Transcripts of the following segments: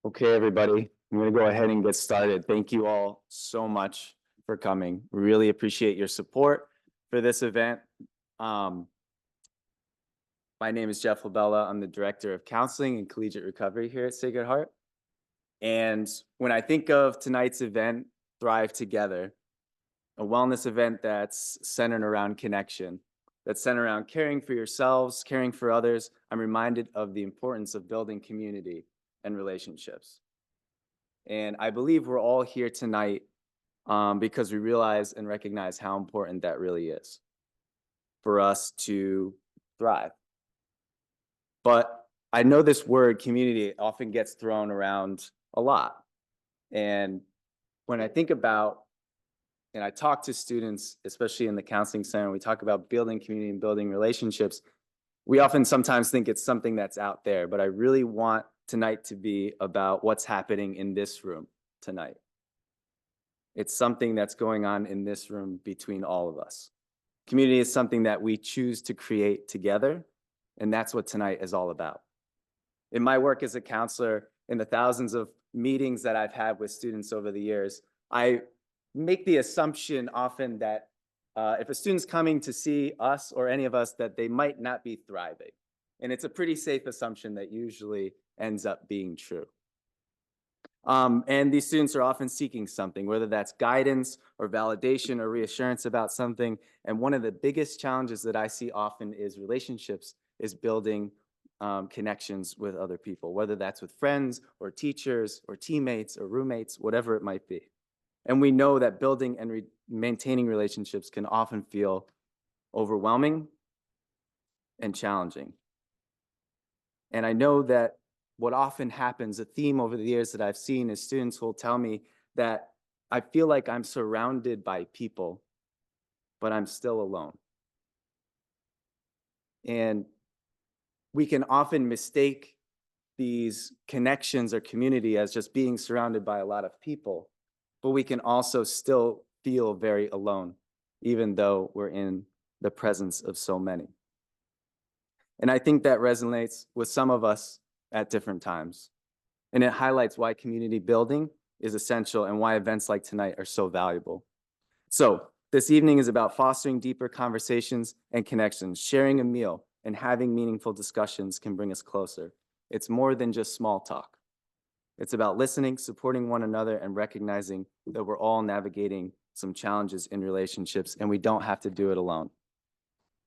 Okay, everybody, I'm going to go ahead and get started. Thank you all so much for coming. Really appreciate your support for this event. Um, my name is Jeff Labella. I'm the Director of Counseling and Collegiate Recovery here at Sacred Heart. And when I think of tonight's event, Thrive Together, a wellness event that's centered around connection, that's centered around caring for yourselves, caring for others, I'm reminded of the importance of building community and relationships. And I believe we're all here tonight because we realize and recognize how important that really is for us to thrive. But I know this word community often gets thrown around a lot. And when I think about and I talk to students, especially in the counseling center, we talk about building community and building relationships. We often sometimes think it's something that's out there, but I really want tonight to be about what's happening in this room tonight. It's something that's going on in this room between all of us. Community is something that we choose to create together, and that's what tonight is all about. In my work as a counselor, in the thousands of meetings that I've had with students over the years, I make the assumption often that if a student's coming to see us or any of us, that they might not be thriving. And it's a pretty safe assumption that usually ends up being true. And these students are often seeking something, whether that's guidance or validation or reassurance about something. And one of the biggest challenges that I see often is relationships, is building connections with other people, whether that's with friends or teachers or teammates or roommates, whatever it might be. And we know that building and maintaining relationships can often feel overwhelming and challenging. And I know that what often happens, a theme over the years that I've seen, is students will tell me that I feel like I'm surrounded by people, but I'm still alone. And we can often mistake these connections or community as just being surrounded by a lot of people, but we can also still feel very alone, even though we're in the presence of so many. And I think that resonates with some of us at different times. And it highlights why community building is essential and why events like tonight are so valuable. So this evening is about fostering deeper conversations and connections. Sharing a meal and having meaningful discussions can bring us closer. It's more than just small talk. It's about listening, supporting one another, and recognizing that we're all navigating some challenges in relationships, and we don't have to do it alone.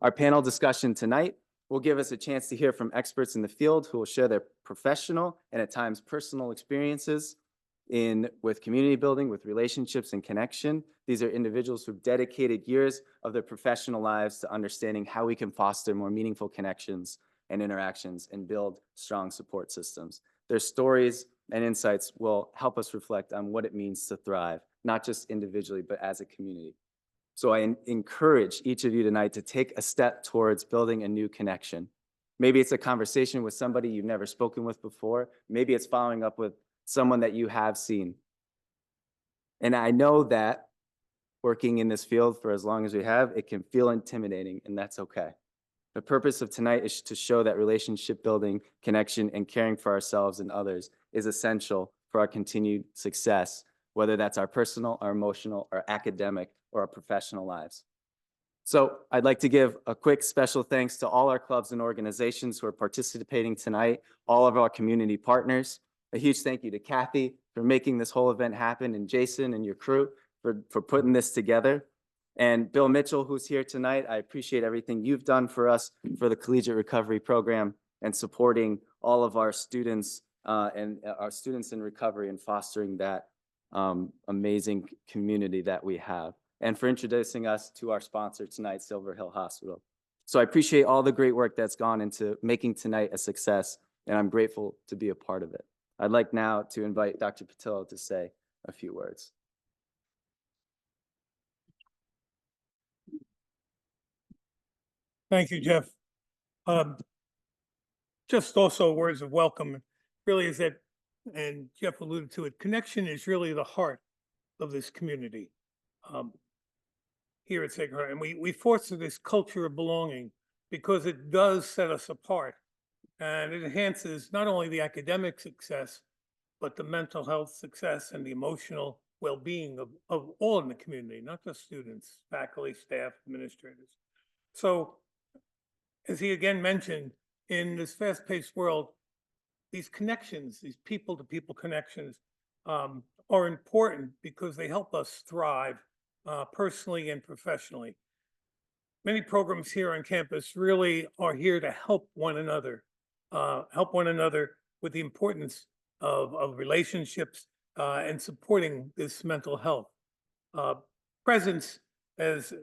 Our panel discussion tonight will give us a chance to hear from experts in the field who will share their professional and at times personal experiences with community building, with relationships and connection. These are individuals who've dedicated years of their professional lives to understanding how we can foster more meaningful connections and interactions and build strong support systems. Their stories and insights will help us reflect on what it means to thrive, not just individually, but as a community. So I encourage each of you tonight to take a step towards building a new connection. Maybe it's a conversation with somebody you've never spoken with before. Maybe it's following up with someone that you have seen. And I know that working in this field for as long as we have, it can feel intimidating, and that's okay. The purpose of tonight is to show that relationship building, connection, and caring for ourselves and others is essential for our continued success, whether that's our personal, our emotional, our academic, or our professional lives. So I'd like to give a quick special thanks to all our clubs and organizations who are participating tonight, all of our community partners. A huge thank you to Kathy for making this whole event happen, and Jason and your crew for putting this together. And Bill Mitchell, who's here tonight, I appreciate everything you've done for us for the Collegiate Recovery Program and supporting all of our students and our students in recovery and fostering that amazing community that we have, and for introducing us to our sponsor tonight, Silver Hill Hospital. So I appreciate all the great work that's gone into making tonight a success, and I'm grateful to be a part of it. I'd like now to invite Dr. Patillo to say a few words. Thank you, Jeff. Just also words of welcome really is that, and Jeff alluded to it, connection is really the heart of this community here at Sacred Heart. And we foster this culture of belonging because it does set us apart, and it enhances not only the academic success, but the mental health success and the emotional well-being of all in the community, not just students, faculty, staff, administrators. So as he again mentioned, in this fast-paced world, these connections, these people-to-people connections, are important because they help us thrive personally and professionally. Many programs here on campus really are here to help one another, with the importance of relationships and supporting this mental health. Uh, Presence, as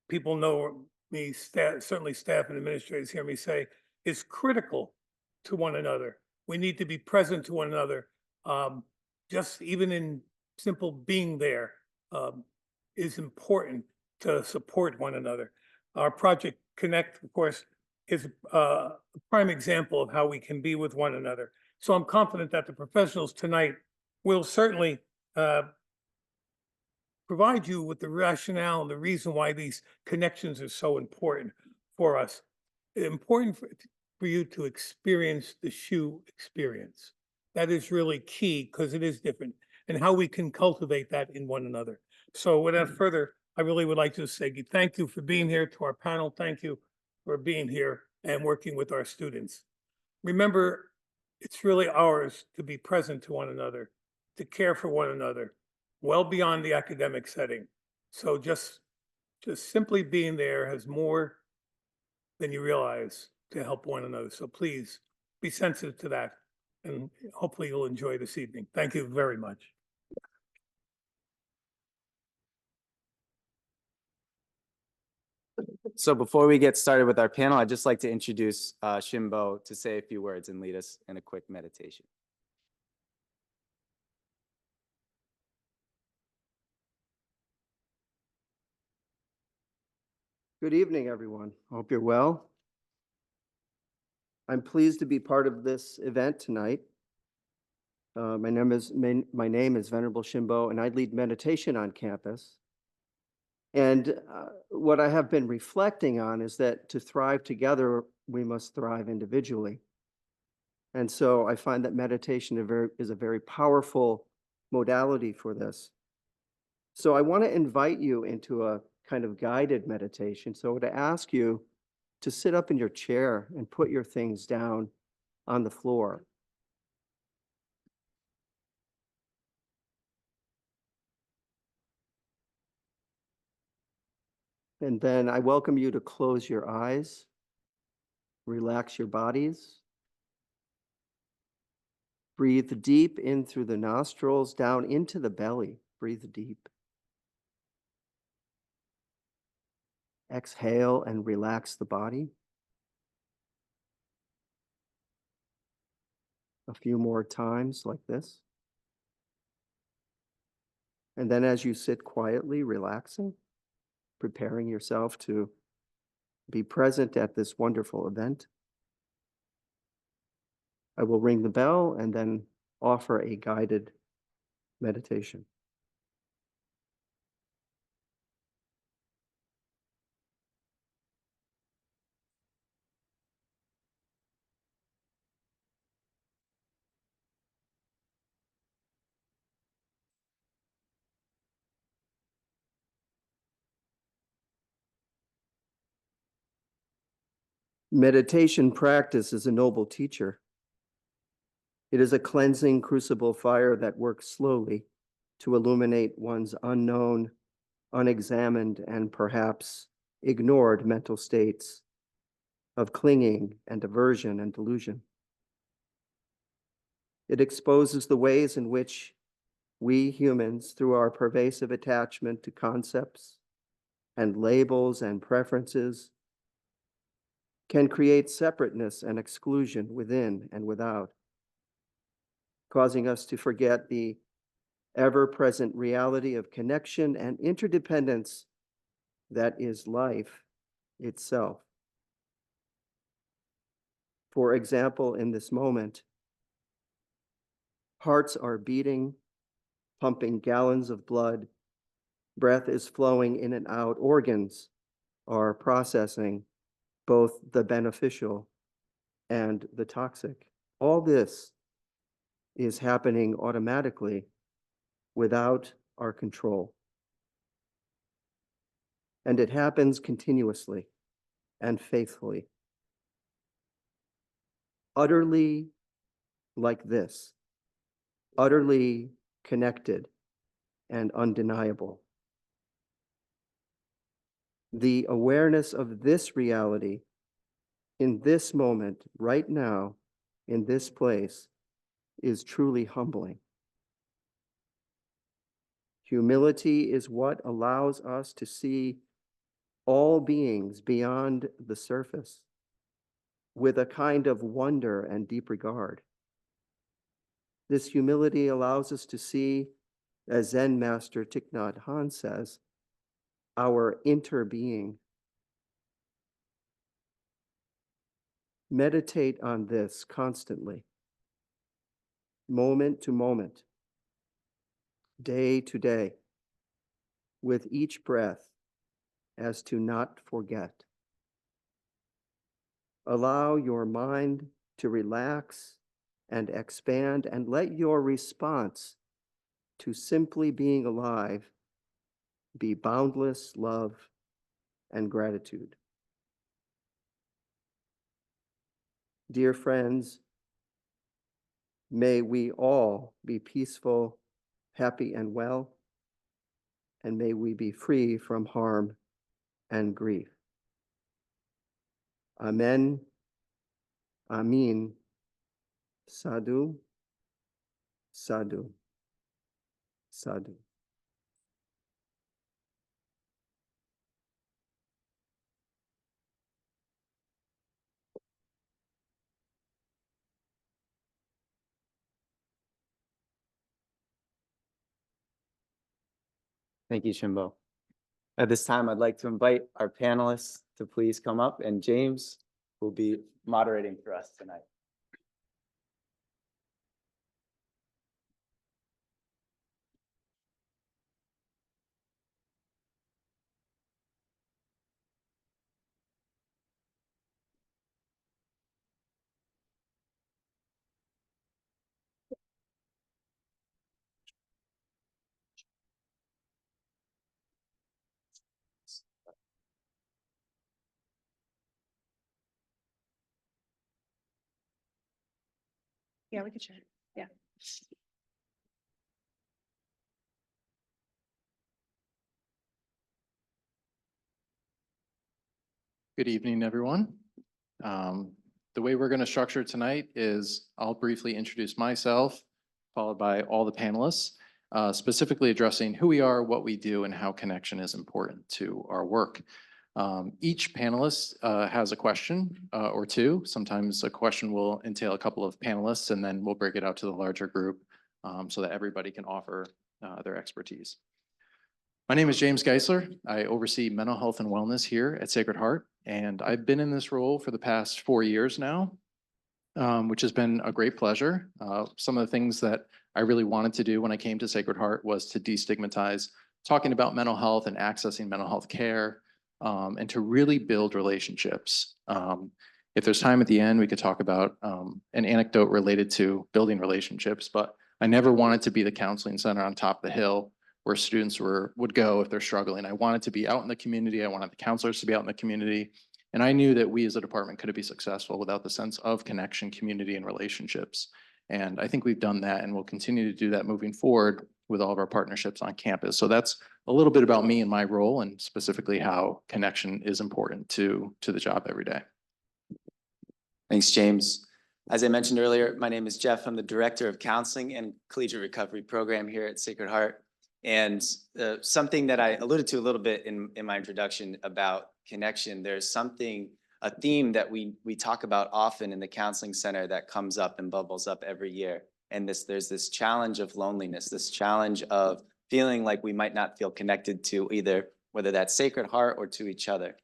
people know me, certainly staff and administrators hear me say, is critical to one another. We need to be present to one another. Just even in simple being there um, is important to support one another. Our Project Connect, of course, is a prime example of how we can be with one another. So I'm confident that the professionals tonight will certainly provide you with the rationale and the reason why these connections are so important for us. Important for you to experience the SHU experience. That is really key because it is different and how we can cultivate that in one another. So without further, I really would like to say thank you for being here to our panel. Thank you for being here and working with our students. Remember, it's really ours to be present to one another, to care for one another, well beyond the academic setting. So just simply being there has more than you realize to help one another. So please be sensitive to that, and hopefully you'll enjoy this evening. Thank you very much. So before we get started with our panel, I'd just like to introduce Shimbo to say a few words and lead us in a quick meditation. Good evening, everyone. Hope you're well. I'm pleased to be part of this event tonight. My name is Venerable Shimbo, and I lead meditation on campus. And what I have been reflecting on is that to thrive together, we must thrive individually. And so I find that meditation is a very powerful modality for this. So I want to invite you into a kind of guided meditation. So to ask you to sit up in your chair and put your things down on the floor. And then I welcome you to close your eyes, relax your bodies. Breathe deep in through the nostrils, down into the belly. Breathe deep. Exhale and relax the body. A few more times like this. And then as you sit quietly, relaxing, preparing yourself to be present at this wonderful event, I will ring the bell and then offer a guided meditation. Meditation practice is a noble teacher. It is a cleansing crucible fire that works slowly to illuminate one's unknown, unexamined, and perhaps ignored mental states of clinging and aversion and delusion. It exposes the ways in which we humans, through our pervasive attachment to concepts and labels and preferences, can create separateness and exclusion within and without, causing us to forget the ever-present reality of connection and interdependence that is life itself. For example, in this moment, hearts are beating, pumping gallons of blood, breath is flowing in and out, organs are processing both the beneficial and the toxic. All this is happening automatically without our control. And it happens continuously and faithfully. Utterly like this, utterly connected and undeniable. The awareness of this reality in this moment, right now, in this place, is truly humbling. Humility is what allows us to see all beings beyond the surface with a kind of wonder and deep regard. This humility allows us to see, as Zen master Thich Nhat Hanh says, our interbeing. Meditate on this constantly, moment to moment, day to day, with each breath, as to not forget. Allow your mind to relax and expand, and let your response to simply being alive be boundless love and gratitude. Dear friends, may we all be peaceful, happy, and well, and may we be free from harm and grief. Amen. Amin. Sadhu. Sadhu. Sadhu. Thank you, Shimbo. At this time, I'd like to invite our panelists to please come up, and James will be moderating for us tonight. Yeah, we could share. Yeah. Good evening, everyone. The way we're going to structure tonight is I'll briefly introduce myself, followed by all the panelists, specifically addressing who we are, what we do, and how connection is important to our work. Each panelist has a question or two. Sometimes a question will entail a couple of panelists, and then we'll break it out to the larger group so that everybody can offer their expertise. My name is James Geisler. I oversee mental health and wellness here at Sacred Heart, and I've been in this role for the past 4 years now, which has been a great pleasure. Some of the things that I really wanted to do when I came to Sacred Heart was to destigmatize talking about mental health and accessing mental health care, and to really build relationships. If there's time at the end, we could talk about an anecdote related to building relationships, but I never wanted to be the counseling center on top of the hill where students would go if they're struggling. I wanted to be out in the community. I wanted the counselors to be out in the community. And I knew that we as a department couldn't be successful without the sense of connection, community, and relationships. And I think we've done that, and we'll continue to do that moving forward with all of our partnerships on campus. So that's a little bit about me and my role, and specifically how connection is important to the job every day. Thanks, James. As I mentioned earlier, my name is Jeff. I'm the Director of Counseling and Collegiate Recovery Program here at Sacred Heart. And something that I alluded to a little bit in my introduction about connection, there's a theme that we talk about often in the counseling center that comes up and bubbles up every year. And there's this challenge of loneliness, this challenge of feeling like we might not feel connected to either, whether that's Sacred Heart or to each other.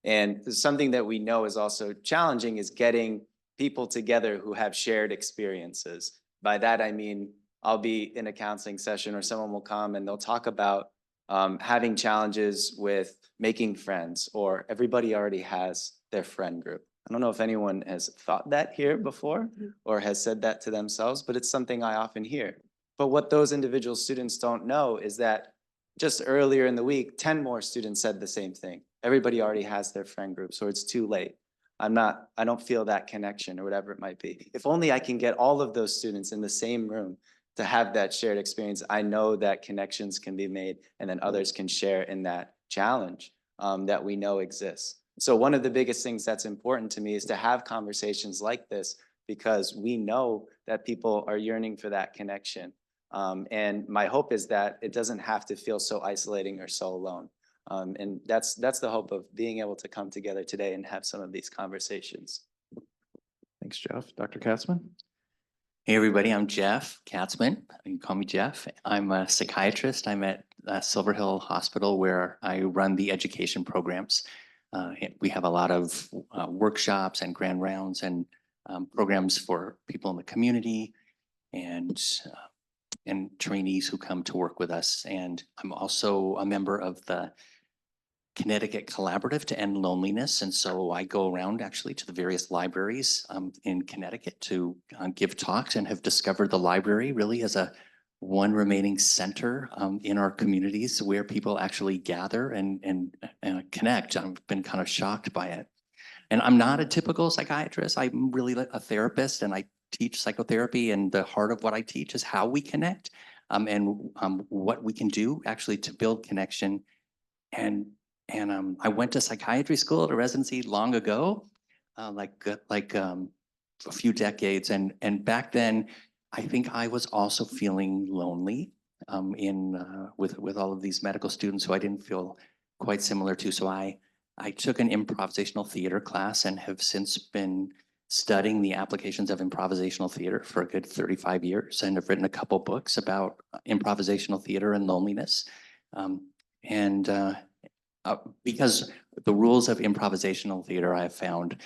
And something that we know is also challenging is getting people together who have shared experiences. By that, I mean, I'll be in a counseling session or someone will come and they'll talk about having challenges with making friends, or everybody already has their friend group. I don't know if anyone has thought that here before Mhm. or has said that to themselves, but it's something I often hear. But what those individual students don't know is that just earlier in the week, 10 more students said the same thing. Everybody already has their friend group, so it's too late. I don't feel that connection or whatever it might be. If only I can get all of those students in the same room to have that shared experience, I know that connections can be made and then others can share in that challenge that we know exists. So one of the biggest things that's important to me is to have conversations like this because we know that people are yearning for that connection. And my hope is that it doesn't have to feel so isolating or so alone. And that's the hope of being able to come together today and have some of these conversations. Thanks, Jeff. Dr. Katzman? Hey, everybody, I'm Jeff Katzman. You can call me Jeff. I'm a psychiatrist. I'm at Silver Hill Hospital where I run the education programs. We have a lot of workshops and grand rounds and programs for people in the community and trainees who come to work with us. And I'm also a member of the Connecticut Collaborative to End Loneliness. And so I go around actually to the various libraries in Connecticut to give talks and have discovered the library really as a one remaining center in our communities where people actually gather and connect. I've been kind of shocked by it. And I'm not a typical psychiatrist. I'm really a therapist and I teach psychotherapy, and the heart of what I teach is how we connect and what we can do actually to build connection. And I went to psychiatry school at a residency long ago, a few decades. And back then, I think I was also feeling lonely with all of these medical students who I didn't feel quite similar to. So I took an improvisational theater class and have since been studying the applications of improvisational theater for a good 35 years and have written a couple books about improvisational theater and loneliness. Because the rules of improvisational theater I have found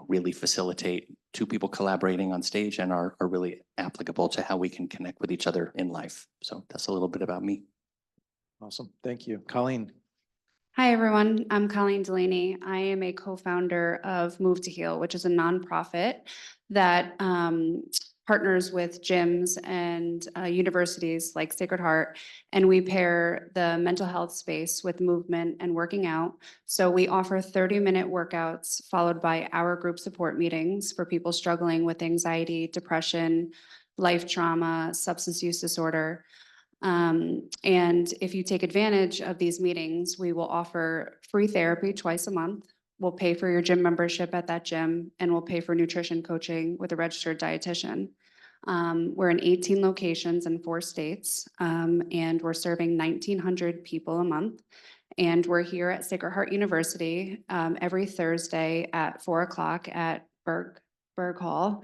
really facilitate two people collaborating on stage and are really applicable to how we can connect with each other in life. So that's a little bit about me. Awesome. Thank you. Colleen? Hi, everyone. I'm Colleen Delaney. I am a co-founder of Move to Heal, which is a nonprofit that partners with gyms and universities like Sacred Heart, and we pair the mental health space with movement and working out. So we offer 30-minute workouts followed by hour group support meetings for people struggling with anxiety, depression, life trauma, substance use disorder. And if you take advantage of these meetings, we will offer free therapy twice a month. We'll pay for your gym membership at that gym, and we'll pay for nutrition coaching with a registered dietitian. We're in 18 locations in 4 states, and we're serving 1,900 people a month. And we're here at Sacred Heart University every Thursday at 4 o'clock at Berg Hall.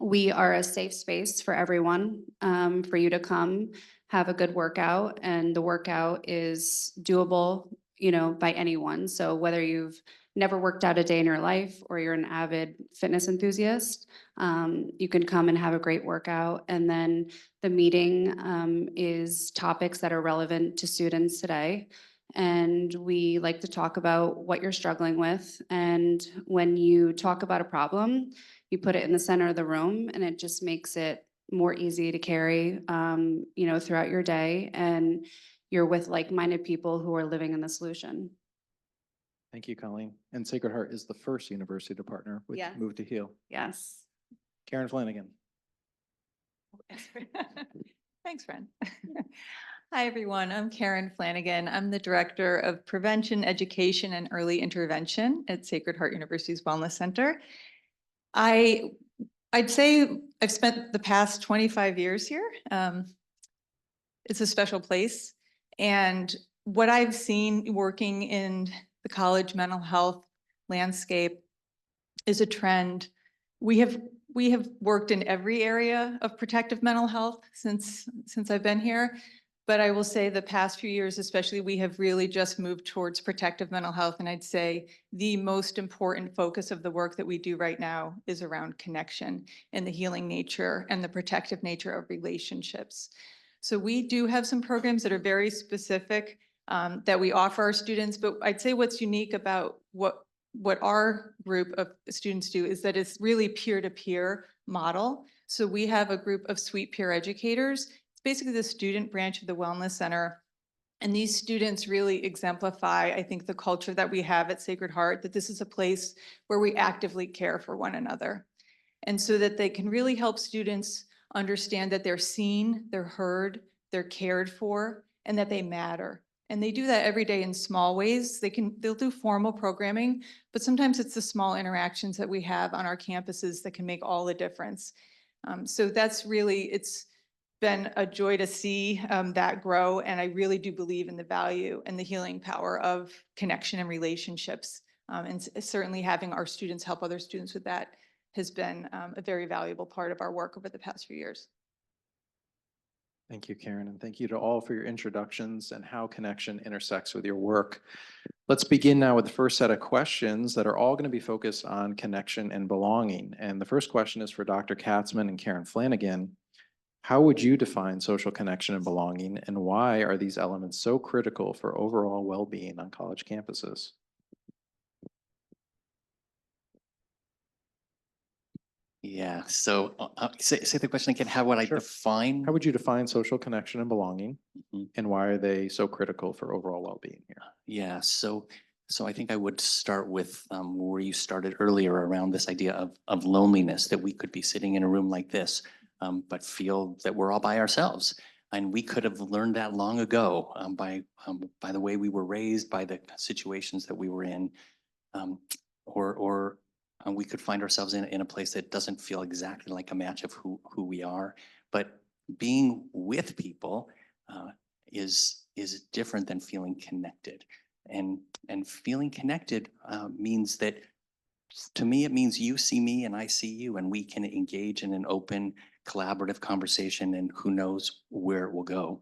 We are a safe space for everyone, for you to come have a good workout, and the workout is doable, by anyone. So whether you've never worked out a day in your life or you're an avid fitness enthusiast, you can come and have a great workout. And then the meeting is topics that are relevant to students today. And we like to talk about what you're struggling with. And when you talk about a problem, you put it in the center of the room, and it just makes it more easy to carry, throughout your day. And you're with like-minded people who are living in the solution. Thank you, Colleen. And Sacred Heart is the first university to partner with Yeah. Move to Heal. Yes. Karen Flanagan? Thanks, friend. Hi, everyone. I'm Karen Flanagan. I'm the Director of Prevention, Education, and Early Intervention at Sacred Heart University's Wellness Center. I'd say I've spent the past 25 years here. It's a special place. And what I've seen working in the college mental health landscape is a trend. We have worked in every area of protective mental health since I've been here. But I will say the past few years, especially, we have really just moved towards protective mental health. And I'd say the most important focus of the work that we do right now is around connection and the healing nature and the protective nature of relationships. So we do have some programs that are very specific that we offer our students. But I'd say what's unique about what our group of students do is that it's really peer-to-peer model. So we have a group of Sweet Peer Educators. It's basically the student branch of the Wellness Center. And these students really exemplify, I think, the culture that we have at Sacred Heart, that this is a place where we actively care for one another. And so that they can really help students understand that they're seen, they're heard, they're cared for, and that they matter. And they do that every day in small ways. They'll do formal programming, but sometimes it's the small interactions that we have on our campuses that can make all the difference. So that's really, it's been a joy to see that grow. And I really do believe in the value and the healing power of connection and relationships. And certainly having our students help other students with that has been a very valuable part of our work over the past few years. Thank you, Karen, and thank you to all for your introductions and how connection intersects with your work. Let's begin now with the first set of questions that are all going to be focused on connection and belonging. And the first question is for Dr. Katzman and Karen Flanagan. How would you define social connection and belonging, and why are these elements so critical for overall well-being on college campuses? Yeah, so say the question again. How would I Sure. define? How would you define social connection and belonging, Mhm. and why are they so critical for overall well-being here? Yeah, so I think I would start with where you started earlier around this idea of loneliness, that we could be sitting in a room like this, but feel that we're all by ourselves. And we could have learned that long ago by the way we were raised, by the situations that we were in, or we could find ourselves in a place that doesn't feel exactly like a match of who we are. But being with people is different than feeling connected. And feeling connected means that, to me, it means you see me and I see you, and we can engage in an open, collaborative conversation, and who knows where it will go.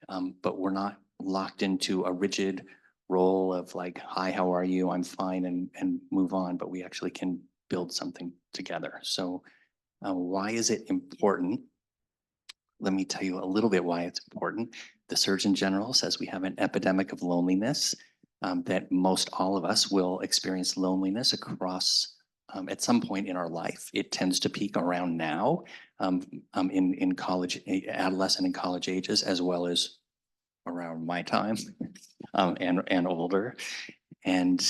But we're not locked into a rigid role of like, hi, how are you? I'm fine, and move on, but we actually can build something together. So why is it important? Let me tell you a little bit why it's important. The Surgeon General says we have an epidemic of loneliness, that most all of us will experience loneliness across at some point in our life. It tends to peak around now in college, adolescent and college ages, as well as around my time and older. And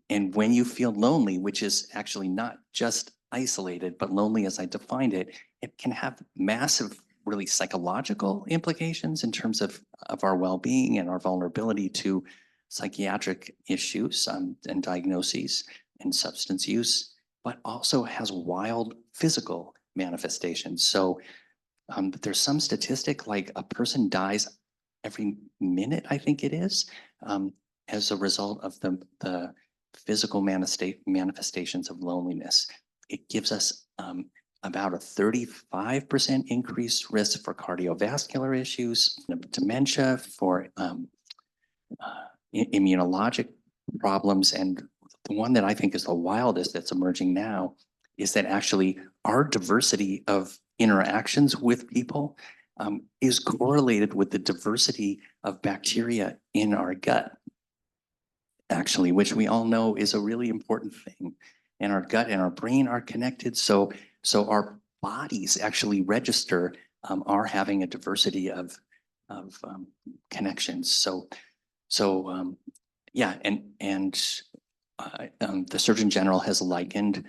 when you feel lonely, which is actually not just isolated, but lonely as I defined it, it can have massive, really psychological implications in terms of our well-being and our vulnerability to psychiatric issues and diagnoses and substance use, but also has wild physical manifestations. So there's some statistic like a person dies every minute, I think it is, as a result of the physical manifestations of loneliness. It gives us about a 35% increased risk for cardiovascular issues, dementia, for immunologic problems. And the one that I think is the wildest that's emerging now is that actually our diversity of interactions with people is correlated with the diversity of bacteria in our gut, actually, which we all know is a really important thing. And our gut and our brain are connected. So our bodies actually register are having a diversity of connections. So yeah, and the Surgeon General has likened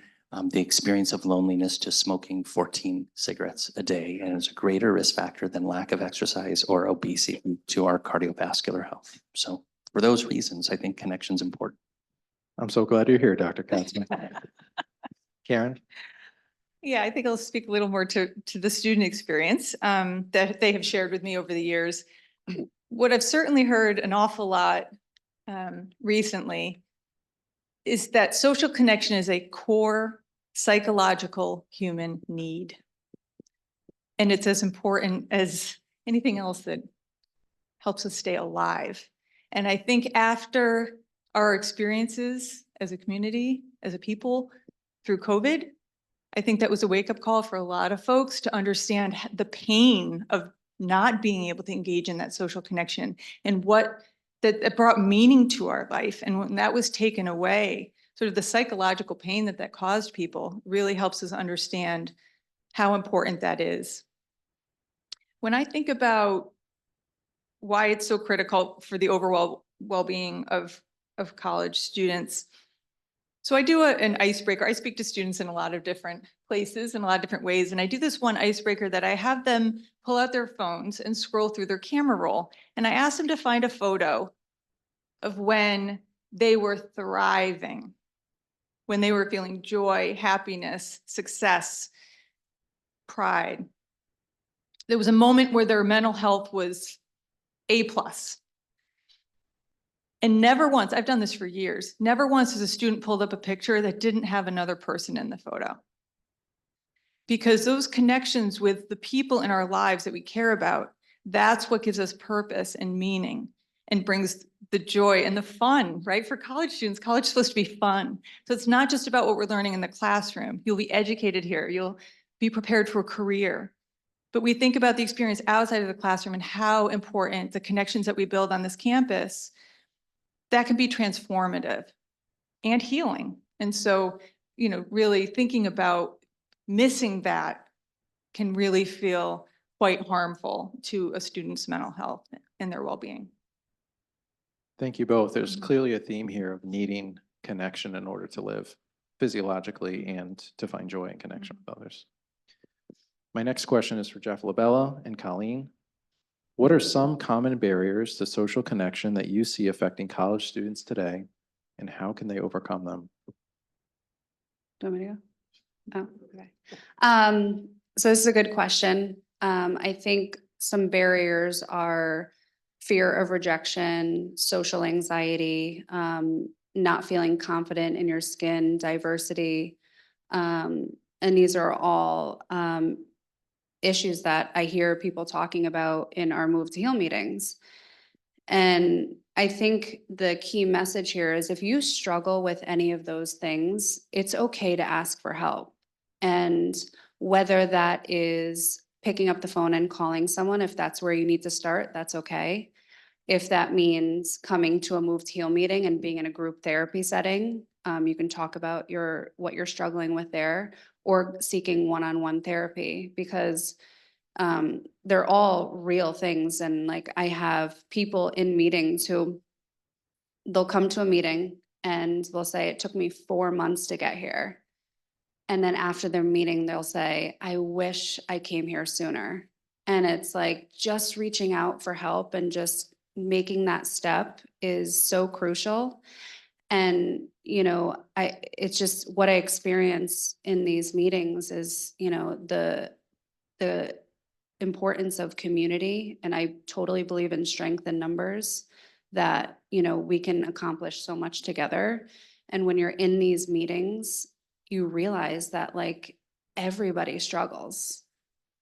the experience of loneliness to smoking 14 cigarettes a day, and is a greater risk factor than lack of exercise or obesity to our cardiovascular health. So for those reasons, I think connection's important. I'm so glad you're here, Dr. Katzman. Karen? Yeah, I think I'll speak a little more to the student experience that they have shared with me over the years. What I've certainly heard an awful lot recently is that social connection is a core psychological human need. And it's as important as anything else that helps us stay alive. And I think after our experiences as a community, as a people through COVID, I think that was a wake-up call for a lot of folks to understand the pain of not being able to engage in that social connection and what that brought meaning to our life. And when that was taken away, sort of the psychological pain that that caused people really helps us understand how important that is. When I think about why it's so critical for the overall well-being of college students, so I do an icebreaker. I speak to students in a lot of different places in a lot of different ways. And I do this one icebreaker that I have them pull out their phones and scroll through their camera roll. And I ask them to find a photo of when they were thriving, when they were feeling joy, happiness, success, pride. There was a moment where their mental health was A+. And never once, I've done this for years, never once has a student pulled up a picture that didn't have another person in the photo. Because those connections with the people in our lives that we care about, that's what gives us purpose and meaning and brings the joy and the fun, right? For college students, college is supposed to be fun. So it's not just about what we're learning in the classroom. You'll be educated here. You'll be prepared for a career. But we think about the experience outside of the classroom and how important the connections that we build on this campus, that can be transformative and healing. And so, you know, really thinking about missing that can really feel quite harmful to a student's mental health and their well-being. Thank you both. There's Mhm. clearly a theme here of needing connection in order to live physiologically and to find joy and connection with others. My next question is for Jeff Labella and Colleen. What are some common barriers to social connection that you see affecting college students today, and how can they overcome them? Do you want me to go? Oh, okay. So this is a good question. I think some barriers are fear of rejection, social anxiety, not feeling confident in your skin, diversity. And these are all issues that I hear people talking about in our Move to Heal meetings. And I think the key message here is if you struggle with any of those things, it's okay to ask for help. And whether that is picking up the phone and calling someone, if that's where you need to start, that's okay. If that means coming to a Move to Heal meeting and being in a group therapy setting, you can talk about what you're struggling with there, or seeking one-on-one therapy, because they're all real things. And like, I have people in meetings who they'll come to a meeting and they'll say, it took me 4 months to get here. And then after their meeting, they'll say, I wish I came here sooner. And it's like, just reaching out for help and just making that step is so crucial. And, you know, it's just what I experience in these meetings is, you know, the importance of community. And I totally believe in strength in numbers, that, you know, we can accomplish so much together. And when you're in these meetings, you realize that like everybody struggles.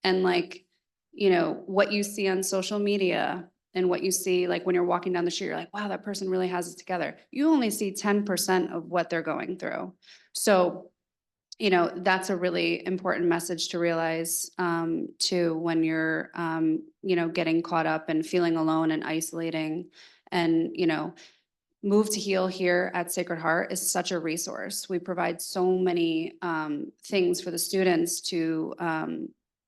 And like, you know, what you see on social media and what you see, like when you're walking down the street, you're like, wow, that person really has it together. You only see 10% of what they're going through. So, you know, that's a really important message to realize too, when you're, you know, getting caught up and feeling alone and isolating. And, you know, Move to Heal here at Sacred Heart is such a resource. We provide so many things for the students to,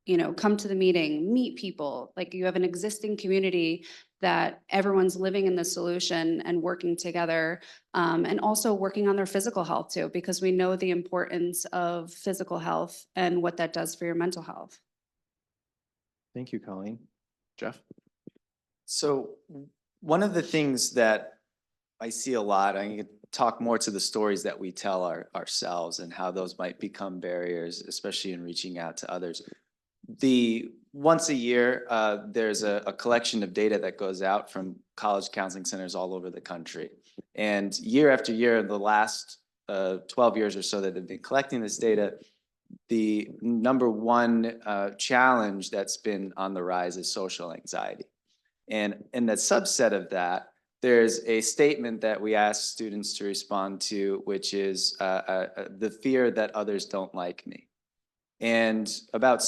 you know, come to the meeting, meet people. Like, you have an existing community that everyone's living in the solution and working together, and also working on their physical health too, because we know the importance of physical health and what that does for your mental health. Thank you, Colleen. Jeff? So one of the things that I see a lot, I can talk more to the stories that we tell ourselves and how those might become barriers, especially in reaching out to others. Once a year, there's a collection of data that goes out from college counseling centers all over the country. And year after year, the last 12 years or so that they've been collecting this data, the number one challenge that's been on the rise is social anxiety. And in the subset of that, there's a statement that we ask students to respond to, which is the fear that others don't like me. And about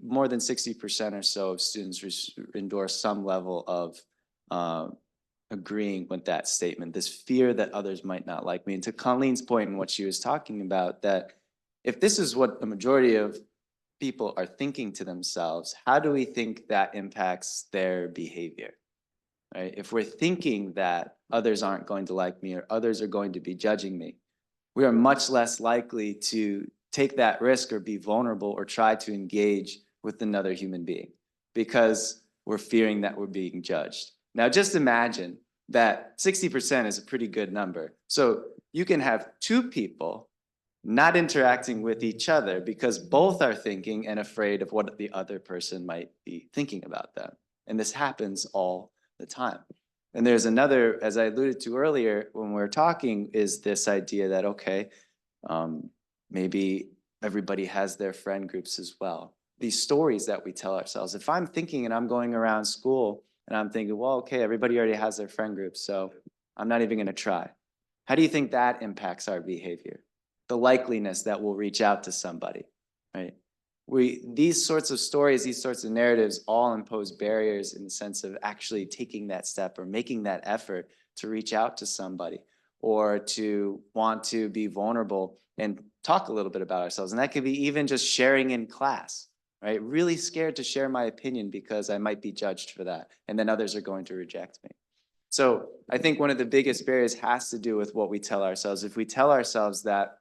more than 60% or so of students endorse some level of agreeing with that statement, this fear that others might not like me. And to Colleen's point and what she was talking about, that if this is what the majority of people are thinking to themselves, how do we think that impacts their behavior? Right? If we're thinking that others aren't going to like me or others are going to be judging me, we are much less likely to take that risk or be vulnerable or try to engage with another human being because we're fearing that we're being judged. Now, just imagine that 60% is a pretty good number. So you can have two people not interacting with each other because both are thinking and afraid of what the other person might be thinking about them. And this happens all the time. And there's another, as I alluded to earlier when we were talking, is this idea that, okay, maybe everybody has their friend groups as well. These stories that we tell ourselves. If I'm thinking and I'm going around school and I'm thinking, well, okay, everybody already has their friend groups, so I'm not even going to try. How do you think that impacts our behavior? The likeliness that we'll reach out to somebody, right? These sorts of stories, these sorts of narratives all impose barriers in the sense of actually taking that step or making that effort to reach out to somebody or to want to be vulnerable and talk a little bit about ourselves. And that could be even just sharing in class, right? Really scared to share my opinion because I might be judged for that. And then others are going to reject me. So I think one of the biggest barriers has to do with what we tell ourselves. If we tell ourselves that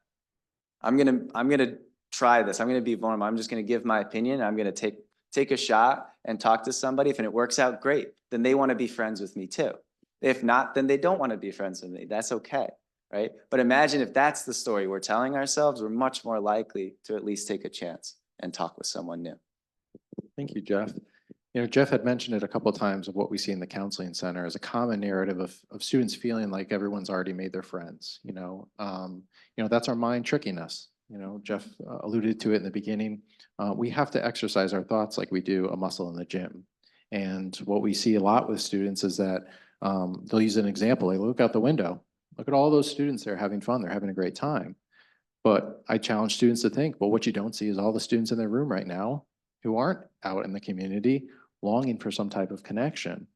I'm gonna try this, I'm gonna be vulnerable, I'm just gonna give my opinion, I'm gonna take a shot and talk to somebody. If it works out, great. Then they want to be friends with me too. If not, then they don't want to be friends with me. That's okay, right? But imagine if that's the story we're telling ourselves, we're much more likely to at least take a chance and talk with someone new. Thank you, Jeff. You know, Jeff had mentioned it a couple of times of what we see in the counseling center as a common narrative of students feeling like everyone's already made their friends. That's our mind tricking us. Jeff alluded to it in the beginning. We have to exercise our thoughts like we do a muscle in the gym. And what we see a lot with students is that they'll use an example. They look out the window. Look at all those students there having fun. They're having a great time. But I challenge students to think, well, what you don't see is all the students in their room right now who aren't out in the community longing for some type of connection.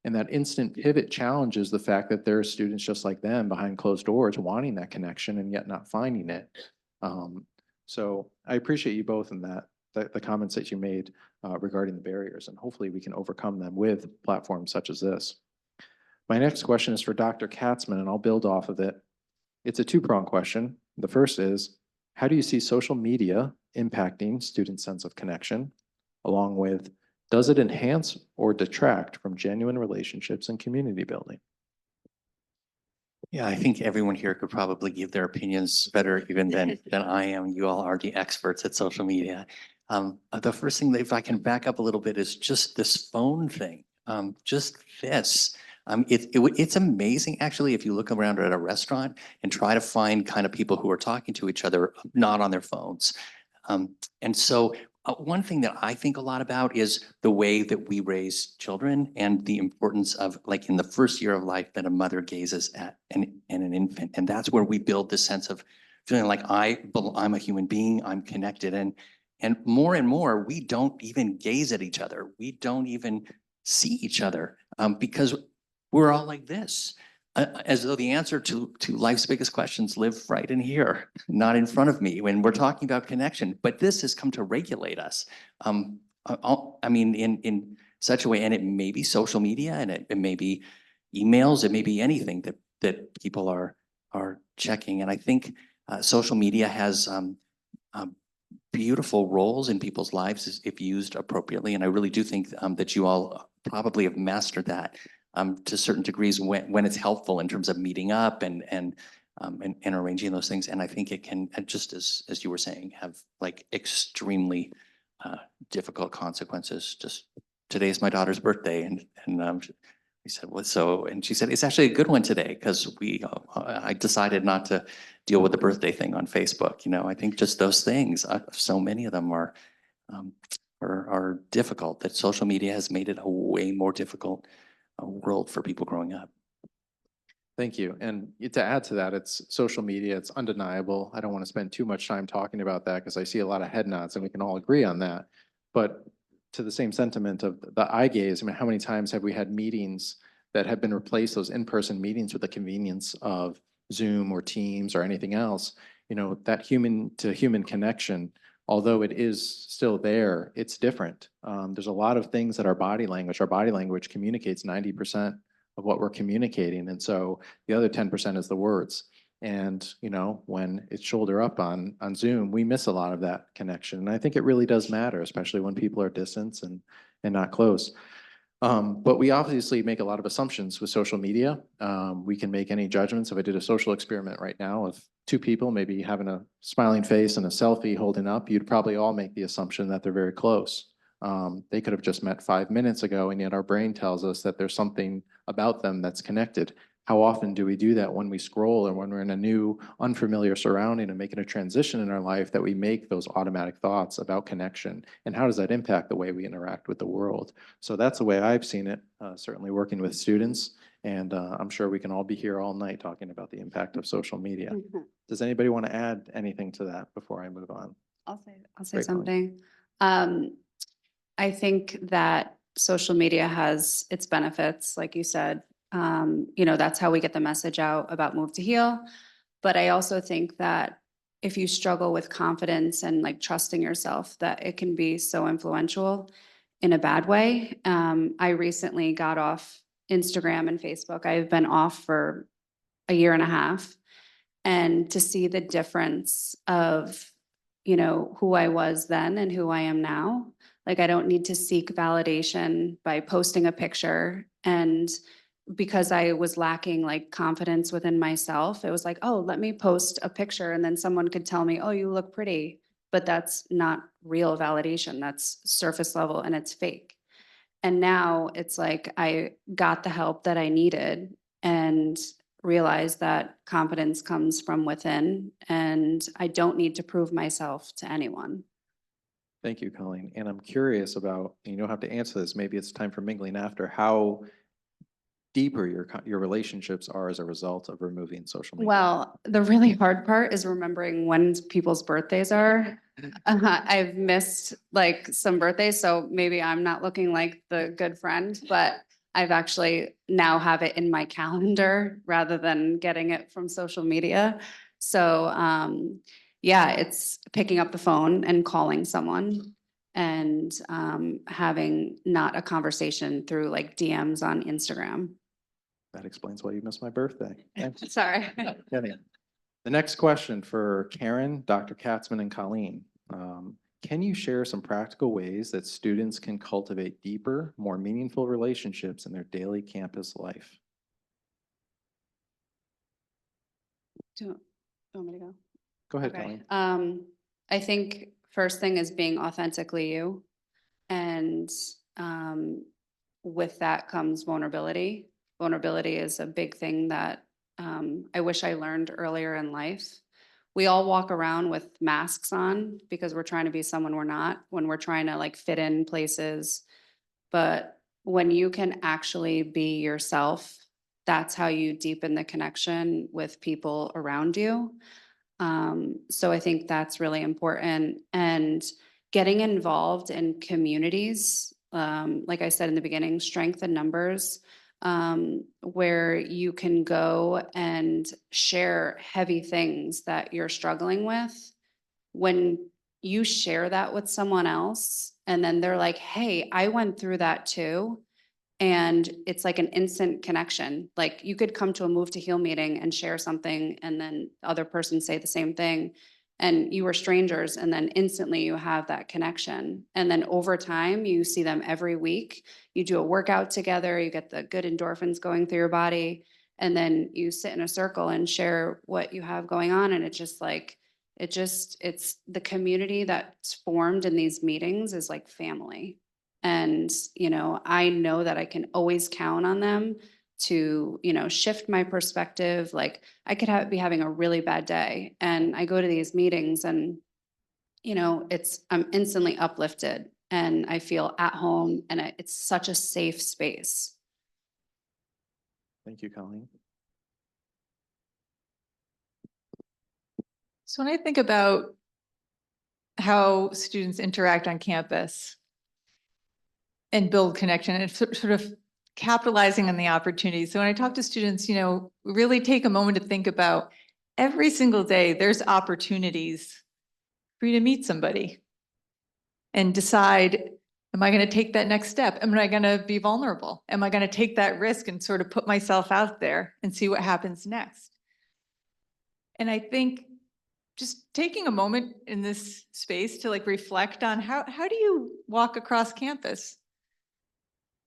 And that instant pivot challenges the fact that there are students just like them behind closed doors wanting that connection and yet not finding it. So I appreciate you both in the comments that you made regarding the barriers, and hopefully we can overcome them with platforms such as this. My next question is for Dr. Katzman, and I'll build off of it. It's a two-pronged question. The first is, how do you see social media impacting students' sense of connection? Along with, does it enhance or detract from genuine relationships and community building? Yeah, I think everyone here could probably give their opinions better even than I am. You all are the experts at social media. The first thing that if I can back up a little bit is just this phone thing. Just this. It's amazing, actually, if you look around at a restaurant and try to find kind of people who are talking to each other, not on their phones. And so one thing that I think a lot about is the way that we raise children and the importance of, like, in the first year of life that a mother gazes at an infant. And that's where we build this sense of feeling like I'm a human being, I'm connected. And more, we don't even gaze at each other. We don't even see each other because we're all like this. As though the answer to life's biggest questions live right in here, not in front of me when we're talking about connection. But this has come to regulate us. I mean, in such a way, and it may be social media, and it may be emails, it may be anything that people are checking. And I think social media has beautiful roles in people's lives if used appropriately. And I really do think that you all probably have mastered that. To certain degrees when it's helpful in terms of meeting up and arranging those things. And I think it can, just as you were saying, have like extremely difficult consequences. Just today's my daughter's birthday, and we said, "What so?" And she said, "It's actually a good one today because I decided not to deal with the birthday thing on Facebook." I think just those things, so many of them are difficult. That social media has made it a way more difficult world for people growing up. Thank you. And to add to that, it's social media, it's undeniable. I don't want to spend too much time talking about that because I see a lot of head nods and we can all agree on that. But to the same sentiment of the eye gaze, I mean, how many times have we had meetings that have been replaced, those in-person meetings, with the convenience of Zoom or Teams or anything else, you know, that human to human connection, although it is still there, it's different. There's a lot of things that our body language communicates 90% of what we're communicating. And so the other 10% is the words. And, you know, when it's shoulder up on Zoom, we miss a lot of that connection. And I think it really does matter, especially when people are distant and not close. But we obviously make a lot of assumptions with social media. We can make any judgments. If I did a social experiment right now of two people, maybe having a smiling face and a selfie holding up, you'd probably all make the assumption that they're very close. They could have just met 5 minutes ago, and yet our brain tells us that there's something about them that's connected. How often do we do that when we scroll or when we're in a new unfamiliar surrounding and making a transition in our life, that we make those automatic thoughts about connection? And how does that impact the way we interact with the world? So that's the way I've seen it, certainly working with students. And I'm sure we can all be here all night talking about the impact of social media. Does anybody want to add anything to that before I move on? I'll say Great, something. I think that social media has its benefits, like you said. You know, that's how we get the message out about Move to Heal. But I also think that if you struggle with confidence and like trusting yourself, that it can be so influential in a bad way. I recently got off Instagram and Facebook. I've been off for a year and a half. And to see the difference of, you know, who I was then and who I am now, like I don't need to seek validation by posting a picture. And because I was lacking like confidence within myself, it was like, oh, let me post a picture and then someone could tell me, oh, you look pretty. But that's not real validation. That's surface level and it's fake. And now it's like I got the help that I needed and realized that confidence comes from within and I don't need to prove myself to anyone. Thank you, Colleen. And I'm curious about, and you don't have to answer this, maybe it's time for mingling after, how deeper your relationships are as a result of removing social media. Well, the really hard part is remembering when people's birthdays are. I've missed like some birthdays, so maybe I'm not looking like the good friend, but I've actually now have it in my calendar rather than getting it from social media. So yeah, it's picking up the phone and calling someone and having not a conversation through like DMs on Instagram. That explains why you missed my birthday. Thanks. Sorry. Kidding. The next question for Karen, Dr. Katzman, and Colleen. Can you share some practical ways that students can cultivate deeper, more meaningful relationships in their daily campus life? Do you want me to go? Go ahead, Okay. Colleen. I think first thing is being authentically you. And with that comes vulnerability. Vulnerability is a big thing that I wish I learned earlier in life. We all walk around with masks on because we're trying to be someone we're not, when we're trying to like fit in places. But when you can actually be yourself, that's how you deepen the connection with people around you. So I think that's really important. And getting involved in communities, like I said in the beginning, strength in numbers, where you can go and share heavy things that you're struggling with. When you share that with someone else, and then they're like, hey, I went through that too. And it's like an instant connection. Like you could come to a Move to Heal meeting and share something, and then the other person say the same thing. And you were strangers, and then instantly you have that connection. And then over time, you see them every week. You do a workout together, you get the good endorphins going through your body, and then you sit in a circle and share what you have going on. And it's just like, it's the community that's formed in these meetings is like family. And, you know, I know that I can always count on them to, you know, shift my perspective. Like I could be having a really bad day and I go to these meetings and, you know, I'm instantly uplifted and I feel at home and it's such a safe space. Thank you, Colleen. So when I think about how students interact on campus and build connection, it sort of capitalizing on the opportunity. So when I talk to students, really take a moment to think about every single day, there's opportunities for you to meet somebody and decide, am I going to take that next step? Am I going to be vulnerable? Am I going to take that risk and sort of put myself out there and see what happens next? And I think just taking a moment in this space to like reflect on how do you walk across campus?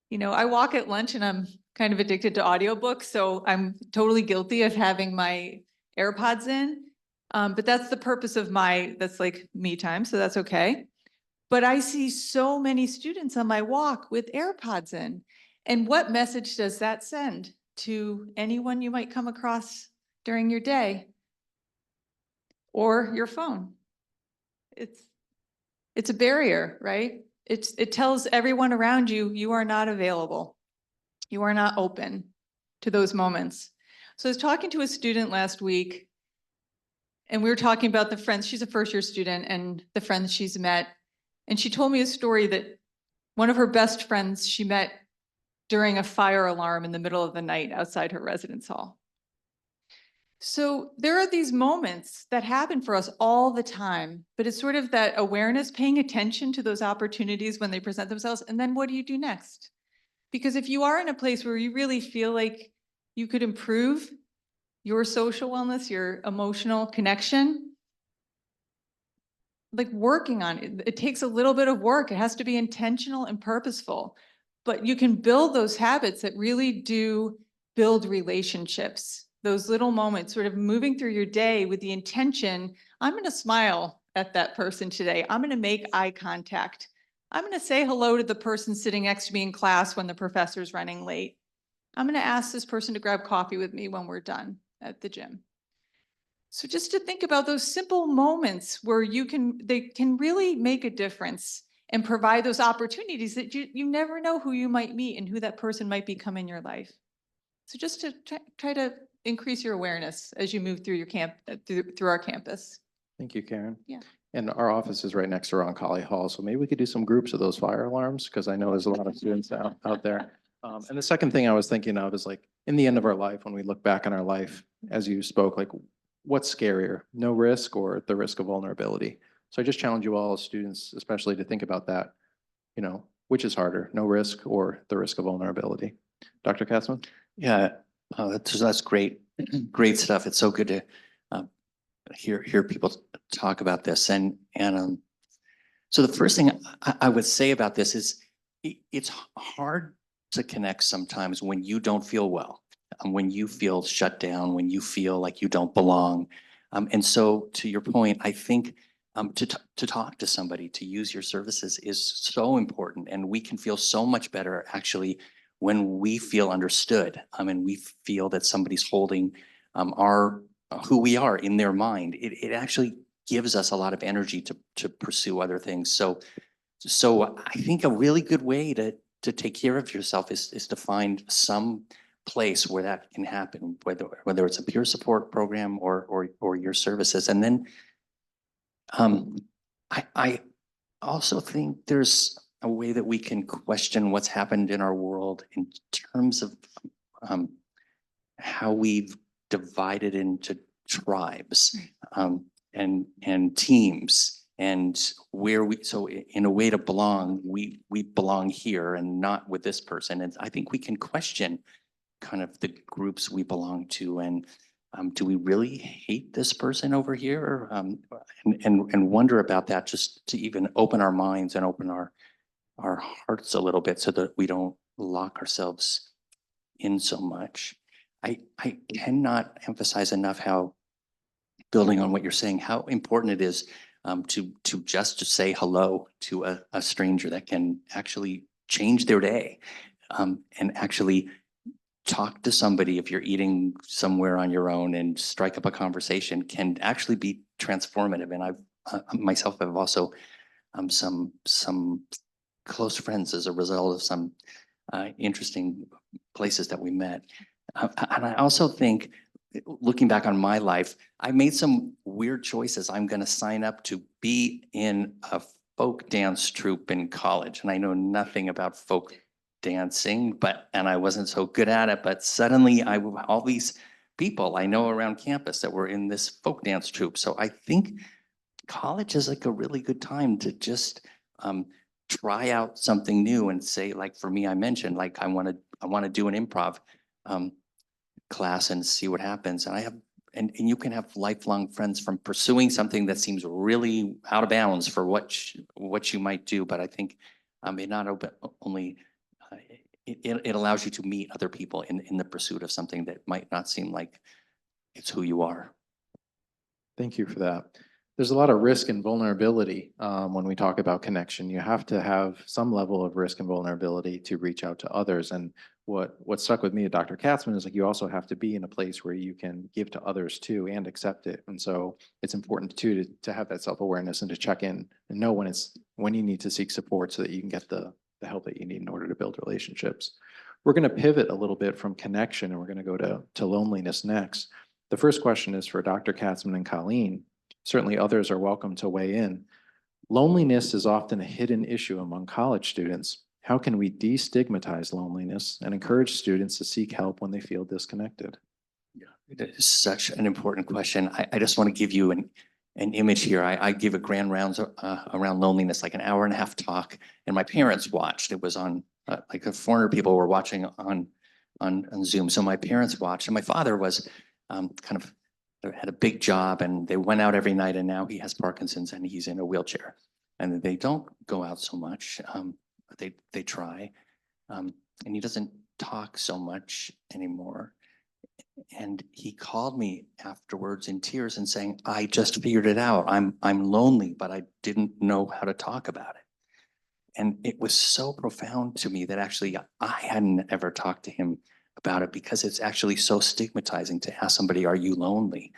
I walk at lunch and I'm kind of addicted to audiobooks, so I'm totally guilty of having my AirPods in. But that's the purpose of that's like me time, so that's okay. But I see so many students on my walk with AirPods in. And what message does that send to anyone you might come across during your day or your phone? It's a barrier, right? It tells everyone around you, you are not available. You are not open to those moments. So I was talking to a student last week, and we were talking about the friends. She's a first-year student and the friends she's met. And she told me a story that one of her best friends she met during a fire alarm in the middle of the night outside her residence hall. So there are these moments that happen for us all the time, but it's sort of that awareness, paying attention to those opportunities when they present themselves. And then what do you do next? Because if you are in a place where you really feel like you could improve your social wellness, your emotional connection, like working on it, it takes a little bit of work. It has to be intentional and purposeful, but you can build those habits that really do build relationships. Those little moments, sort of moving through your day with the intention, I'm going to smile at that person today. I'm going to make eye contact. I'm going to say hello to the person sitting next to me in class when the professor's running late. I'm going to ask this person to grab coffee with me when we're done at the gym. So just to think about those simple moments where they can really make a difference and provide those opportunities that you never know who you might meet and who that person might become in your life. So just to try to increase your awareness as you move through your through our campus. Thank you, Karen. Yeah. And our office is right next to Roncalli Hall, so maybe we could do some groups of those fire alarms, because I know there's a lot of students out there. And the second thing I was thinking of is, like, in the end of our life, when we look back on our life, as you spoke, like, what's scarier, no risk or the risk of vulnerability? So I just challenge you all as students, especially, to think about that. Which is harder, no risk or the risk of vulnerability? Dr. Katzman? Yeah, that's great, great stuff. It's so good to hear people talk about this. And so the first thing I would say about this is it's hard to connect sometimes when you don't feel well, when you feel shut down, when you feel like you don't belong. And so, to your point, I think to talk to somebody, to use your services is so important, and we can feel so much better actually when we feel understood, and we feel that somebody's holding who we are in their mind. It actually gives us a lot of energy to pursue other things. So I think a really good way to take care of yourself is to find some place where that can happen, whether it's a peer support program or your services. And then I also think there's a way that we can question what's happened in our world in terms of how we've divided into tribes and teams, and so in a way to belong, we belong here and not with this person. And I think we can question kind of the groups we belong to, and do we really hate this person over here? And wonder about that, just to even open our minds and open our hearts a little bit so that we don't lock ourselves in so much. I cannot emphasize enough how, building on what you're saying, how important it is to just say hello to a stranger. That can actually change their day, and actually talk to somebody. If you're eating somewhere on your own and strike up a conversation, can actually be transformative. And myself have also some close friends as a result of some interesting places that we met. And I also think, looking back on my life, I made some weird choices. I'm going to sign up to be in a folk dance troupe in college, and I know nothing about folk dancing, and I wasn't so good at it, but suddenly all these people I know around campus that were in this folk dance troupe. So I think college is like a really good time to just try out something new and say, like for me, I mentioned, like I want to do an improv class and see what happens. And you can have lifelong friends from pursuing something that seems really out of bounds for what you might do. But I think it not only it allows you to meet other people in the pursuit of something that might not seem like it's who you are. Thank you for that. There's a lot of risk and vulnerability when we talk about connection. You have to have some level of risk and vulnerability to reach out to others. And what stuck with me at Dr. Katzman is like you also have to be in a place where you can give to others too and accept it. And so it's important too to have that self-awareness and to check in and know when you need to seek support so that you can get the help that you need in order to build relationships. We're going to pivot a little bit from connection and we're going to go to loneliness next. The first question is for Dr. Katzman and Colleen. Certainly others are welcome to weigh in. Loneliness is often a hidden issue among college students. How can we destigmatize loneliness and encourage students to seek help when they feel disconnected? It is such an important question. I just want to give you an image here. I give a grand rounds around loneliness, like an hour and a half talk, and my parents watched. It was on like 400 people were watching on Zoom. So my parents watched, and my father was kind of had a big job, and they went out every night, and now he has Parkinson's and he's in a wheelchair, and they don't go out so much. But they try, and he doesn't talk so much anymore. And he called me afterwards in tears and saying, I just figured it out. I'm lonely, but I didn't know how to talk about it. And it was so profound to me that actually I hadn't ever talked to him about it because it's actually so stigmatizing to ask somebody, are you lonely?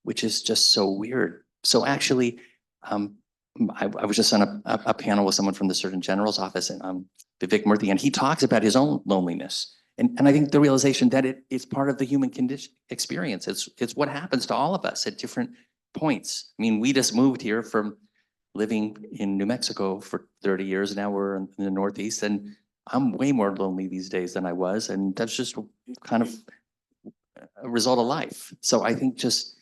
Which is just so weird. So actually, I was just on a panel with someone from the Surgeon General's office, and Vivek Murthy, and he talks about his own loneliness. And I think the realization that it's part of the human condition experience. It's what happens to all of us at different points. I mean, we just moved here from living in New Mexico for 30 years. Now we're in the Northeast, and I'm way more lonely these days than I was. And that's just kind of a result of life. So I think just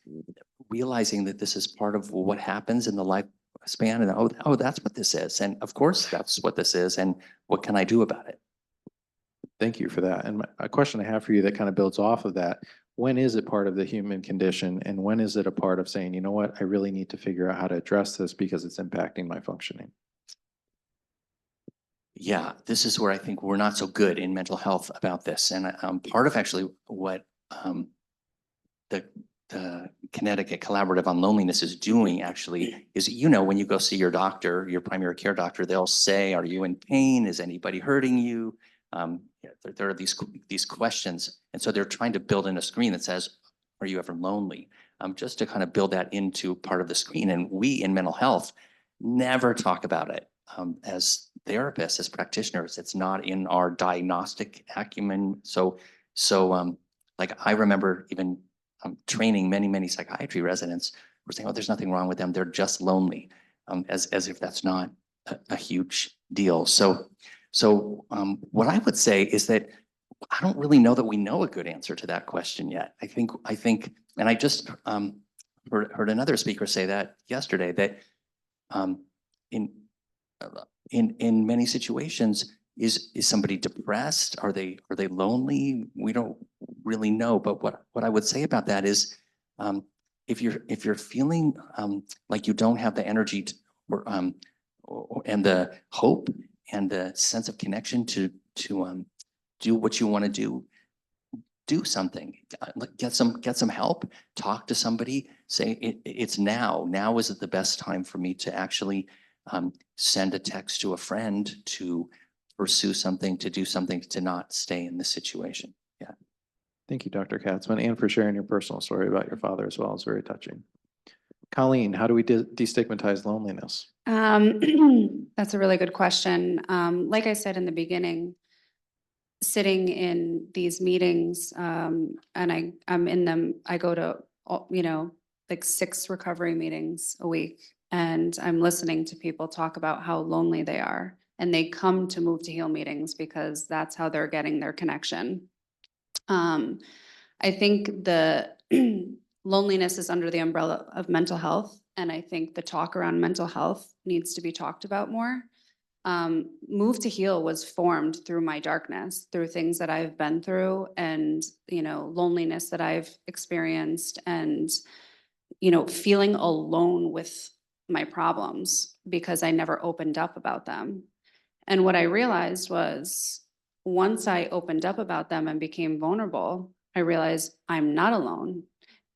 realizing that this is part of what happens in the lifespan, and oh, that's what this is. And of course, that's what this is. And what can I do about it? Thank you for that. And a question I have for you that kind of builds off of that, when is it part of the human condition and when is it a part of saying, you know what, I really need to figure out how to address this because it's impacting my functioning? Yeah, this is where I think we're not so good in mental health about this. And part of actually what the Connecticut Collaborative on Loneliness is doing actually is, when you go see your doctor, your primary care doctor, they'll say, are you in pain? Is anybody hurting you? There are these questions. And so they're trying to build in a screen that says, are you ever lonely? Just to kind of build that into part of the screen. And we in mental health never talk about it as therapists, as practitioners. It's not in our diagnostic acumen. So like I remember even training many psychiatry residents were saying, oh, there's nothing wrong with them. They're just lonely, as if that's not a huge deal. So what I would say is that I don't really know that we know a good answer to that question yet. I think, and I just heard another speaker say that yesterday, that in many situations, is somebody depressed? Are they lonely? We don't really know. But what I would say about that is, if you're feeling like you don't have the energy and the hope and the sense of connection to do what you want to do something, get some help, talk to somebody, say it's now. Now is the best time for me to actually send a text to a friend, to pursue something, to do something, to not stay in this situation. Yeah. Thank you, Dr. Katzman, and for sharing your personal story about your father as well. It's very touching. Colleen, how do we destigmatize loneliness? That's a really good question. Like I said in the beginning, sitting in these meetings, and I'm in them, I go to, like 6 recovery meetings a week, and I'm listening to people talk about how lonely they are and they come to Move to Heal meetings because that's how they're getting their connection. I think the loneliness is under the umbrella of mental health, and I think the talk around mental health needs to be talked about more. Move to Heal was formed through my darkness, through things that I've been through and, loneliness that I've experienced and, feeling alone with my problems because I never opened up about them. And what I realized was once I opened up about them and became vulnerable, I realized I'm not alone.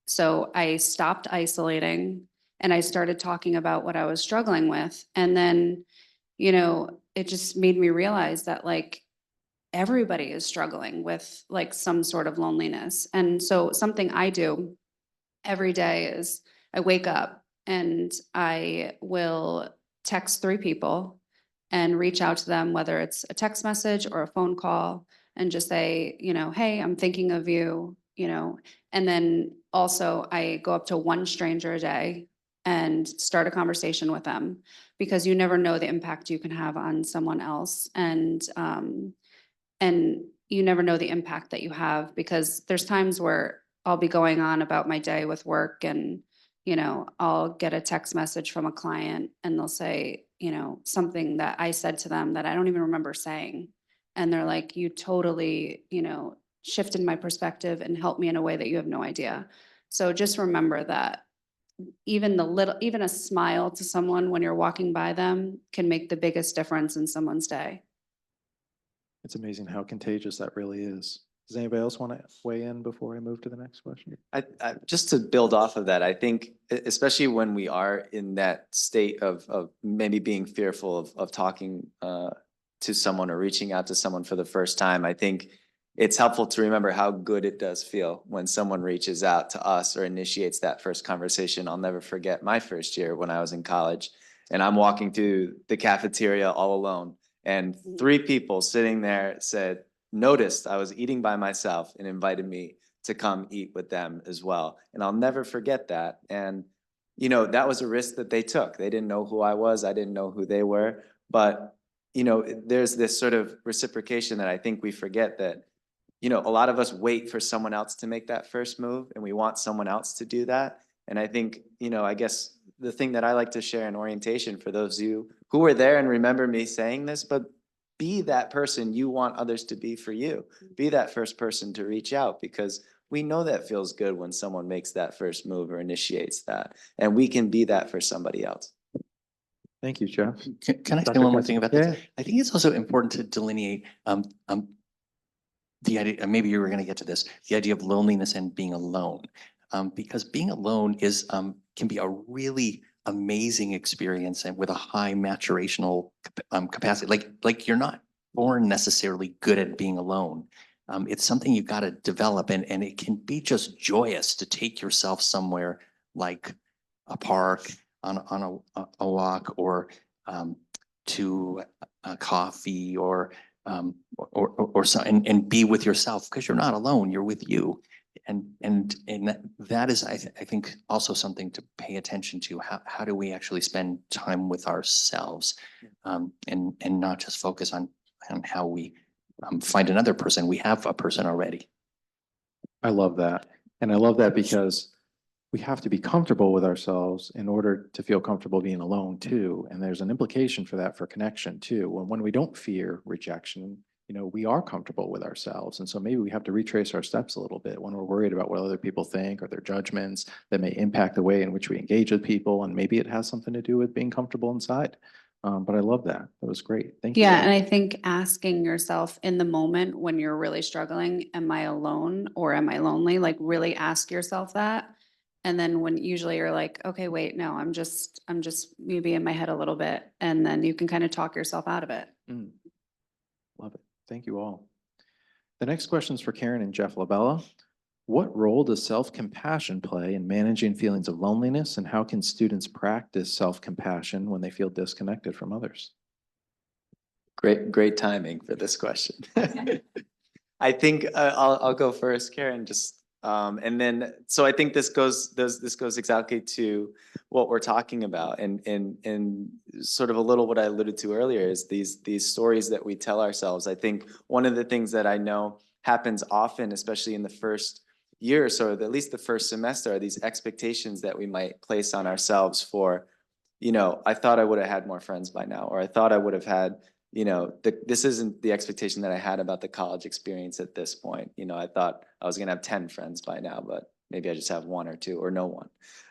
So I stopped isolating and I started talking about what I was struggling with. And then, it just made me realize that like everybody is struggling with like some sort of loneliness. And so something I do every day is I wake up and I will text 3 people and reach out to them, whether it's a text message or a phone call, and just say, hey, I'm thinking of you, and then also I go up to 1 stranger a day and start a conversation with them because you never know the impact you can have on someone else. And you never know the impact that you have because there's times where I'll be going on about my day with work and, I'll get a text message from a client and they'll say, something that I said to them that I don't even remember saying. And they're like, you totally, shifted my perspective and helped me in a way that you have no idea. So just remember that even a smile to someone when you're walking by them can make the biggest difference in someone's day. It's amazing how contagious that really is. Does anybody else want to weigh in before I move to the next question? Just to build off of that, I think especially when we are in that state of maybe being fearful of talking to someone or reaching out to someone for the first time, I think it's helpful to remember how good it does feel when someone reaches out to us or initiates that first conversation. I'll never forget my first year when I was in college and I'm walking through the cafeteria all alone and 3 people sitting there noticed I was eating by myself and invited me to come eat with them as well. And I'll never forget that. And, that was a risk that they took. They didn't know who I was. I didn't know who they were. But, there's this sort of reciprocation that I think we forget that, a lot of us wait for someone else to make that first move and we want someone else to do that. And I think, I guess the thing that I like to share in orientation for those of you who were there and remember me saying this, but be that person you want others to be for you. Be that first person to reach out because we know that feels good when someone makes that first move or initiates that. And we can be that for somebody else. Thank you, Jeff. Can I say Dr. one more Katzen? thing about Yeah. this? I think it's also important to delineate the idea, maybe you were going to get to this, the idea of loneliness and being alone. Because being alone is can be a really amazing experience and with a high maturational capacity. Like you're not born necessarily good at being alone. It's something you got to develop, and it can be just joyous to take yourself somewhere like a park, on a walk, or to a coffee, or so, and be with yourself because you're not alone. You're with you. And that is, I think, also something to pay attention to. How do we actually spend time with ourselves, and not just focus on how we find another person. We have a person already. I love that. And I love that because we have to be comfortable with ourselves in order to feel comfortable being alone too. And there's an implication for that for connection too. When we don't fear rejection, we are comfortable with ourselves. And so maybe we have to retrace our steps a little bit when we're worried about what other people think or their judgments that may impact the way in which we engage with people. And maybe it has something to do with being comfortable inside. But I love that. That was great. Thank you. Yeah, and I think asking yourself in the moment when you're really struggling, am I alone or am I lonely? Like really ask yourself that. And then when usually you're like, okay, wait, no, I'm just maybe in my head a little bit. And then you can kind of talk yourself out of it. Love it. Thank you all. The next question is for Karen and Jeff Labella. What role does self-compassion play in managing feelings of loneliness, and how can students practice self-compassion when they feel disconnected from others? Great timing for this question. I think I'll go first, Karen. Just And then, so I think this goes exactly to what we're talking about, and sort of a little what I alluded to earlier is these stories that we tell ourselves. I think one of the things that I know happens often, especially in the first year or so, at least the first semester, are these expectations that we might place on ourselves for, I thought I would have had more friends by now, or I thought I would have had, this isn't the expectation that I had about the college experience at this point. I thought I was gonna have 10 friends by now, but maybe I just have one or two or no one,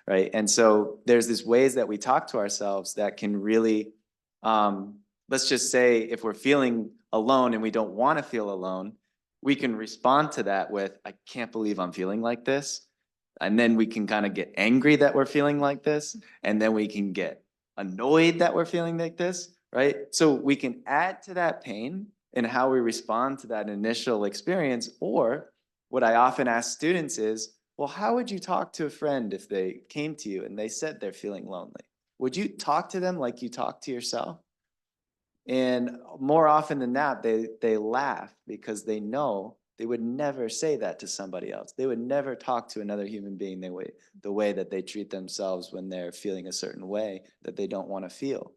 right? And so there's these ways that we talk to ourselves that can really, let's just say if we're feeling alone and we don't want to feel alone, we can respond to that with, I can't believe I'm feeling like this. And then we can kind of get angry that we're feeling like this. And then we can get annoyed that we're feeling like this, right? So we can add to that pain in how we respond to that initial experience. Or what I often ask students is, well, how would you talk to a friend if they came to you and they said they're feeling lonely? Would you talk to them like you talk to yourself? And more often than not, they laugh because they know they would never say that to somebody else. They would never talk to another human being the way that they treat themselves when they're feeling a certain way that they don't want to feel.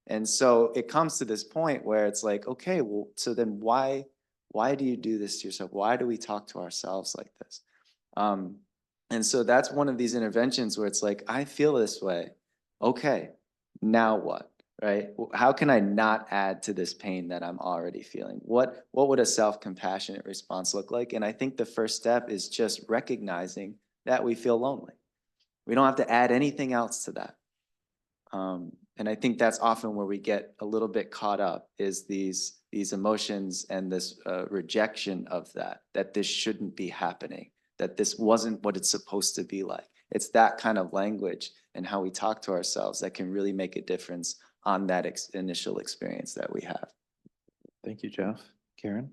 And so it comes to this point where it's like, okay, well, so then why do you do this to yourself? Why do we talk to ourselves like this? And so that's one of these interventions where it's like, I feel this way. Okay, now what? Right? How can I not add to this pain that I'm already feeling? What would a self-compassionate response look like? And I think the first step is just recognizing that we feel lonely. We don't have to add anything else to that. And I think that's often where we get a little bit caught up, is these emotions and this rejection of that this shouldn't be happening, that this wasn't what it's supposed to be like. It's that kind of language and how we talk to ourselves that can really make a difference on that initial experience that we have. Thank you, Jeff. Karen?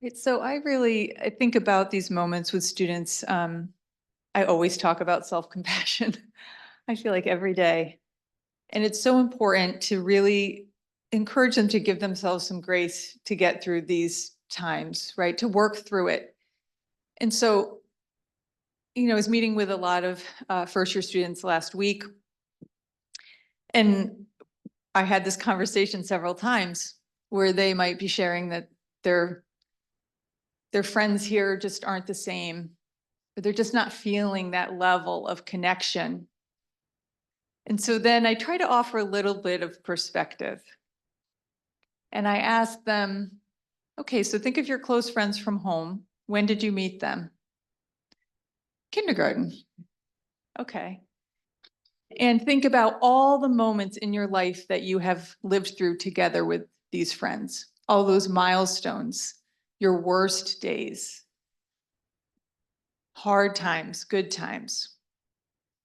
Right, so I think about these moments with students. I always talk about self-compassion. I feel like every day. And it's so important to really encourage them to give themselves some grace to get through these times, right? To work through it. And so, I was meeting with a lot of first-year students last week, and I had this conversation several times where they might be sharing that their friends here just aren't the same. They're just not feeling that level of connection. And so then I try to offer a little bit of perspective. And I ask them, okay, so think of your close friends from home. When did you meet them? Kindergarten. Okay. And think about all the moments in your life that you have lived through together with these friends, all those milestones, your worst days, hard times, good times,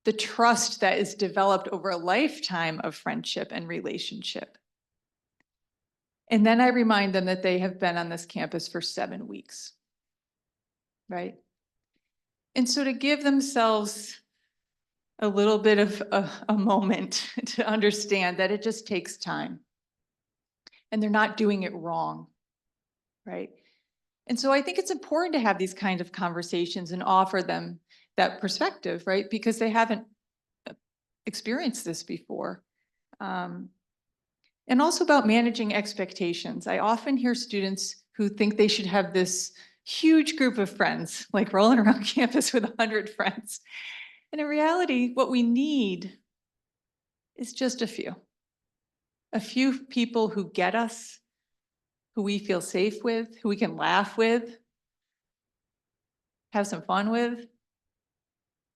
the trust that is developed over a lifetime of friendship and relationship. And then I remind them that they have been on this campus for 7 weeks, right? And so to give themselves a little bit of a moment to understand that it just takes time and they're not doing it wrong, right? And so I think it's important to have these kinds of conversations and offer them that perspective, right? Because they haven't experienced this before. And also about managing expectations. I often hear students who think they should have this huge group of friends, like rolling around campus with 100 friends. And in reality, what we need is just a few people who get us, who we feel safe with, who we can laugh with, have some fun with,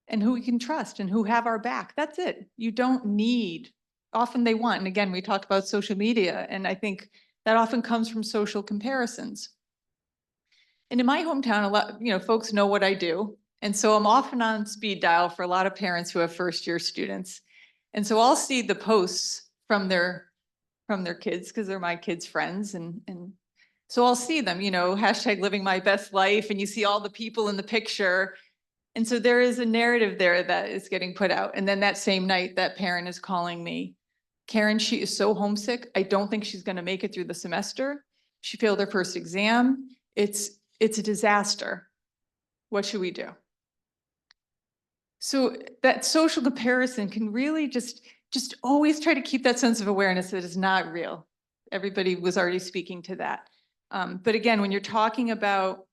and who we can trust and who have our back. That's it. You don't need, often they want, and again, we talked about social media, and I think that often comes from social comparisons. And in my hometown, a lot, folks know what I do. And so I'm often on speed dial for a lot of parents who have first-year students. And so I'll see the posts from their kids, because they're my kids' friends. And so I'll see them, hashtag living my best life, and you see all the people in the picture. And so there is a narrative there that is getting put out. And then that same night, that parent is calling me, Karen, she is so homesick. I don't think she's going to make it through the semester. She failed her first exam. It's a disaster. What should we do? So that social comparison can really just always try to keep that sense of awareness that is not real. Everybody was already speaking to that. But again, when you're talking about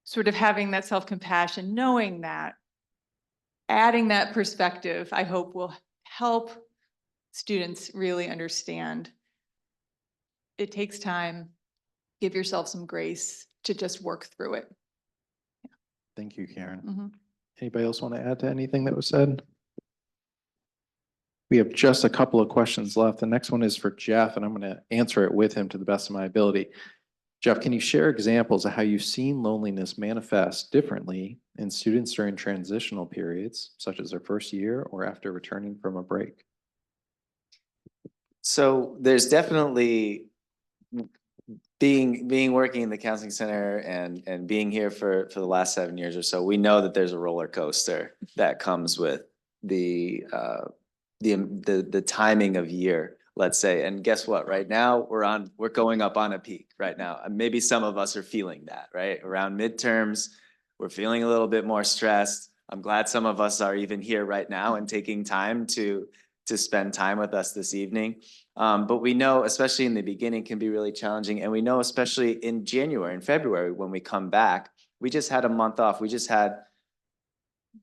sort of having that self-compassion, knowing that, adding that perspective, I hope will help students really understand it takes time. Give yourself some grace to just work through it. Thank you, Karen. Mhm. Anybody else want to add to anything that was said? We have just a couple of questions left. The next one is for Jeff, and I'm going to answer it with him to the best of my ability. Jeff, can you share examples of how you've seen loneliness manifest differently in students during transitional periods, such as their first year or after returning from a break? So there's definitely being working in the counseling center and being here for the last 7 years or so, we know that there's a roller coaster that comes with the timing of year, let's say. And guess what? Right now we're going up on a peak right now. And maybe some of us are feeling that, right? Around midterms, we're feeling a little bit more stressed. I'm glad some of us are even here right now and taking time to spend time with us this evening. But we know, especially in the beginning, can be really challenging. And we know, especially in January and February, when we come back, we just had a month off. We just had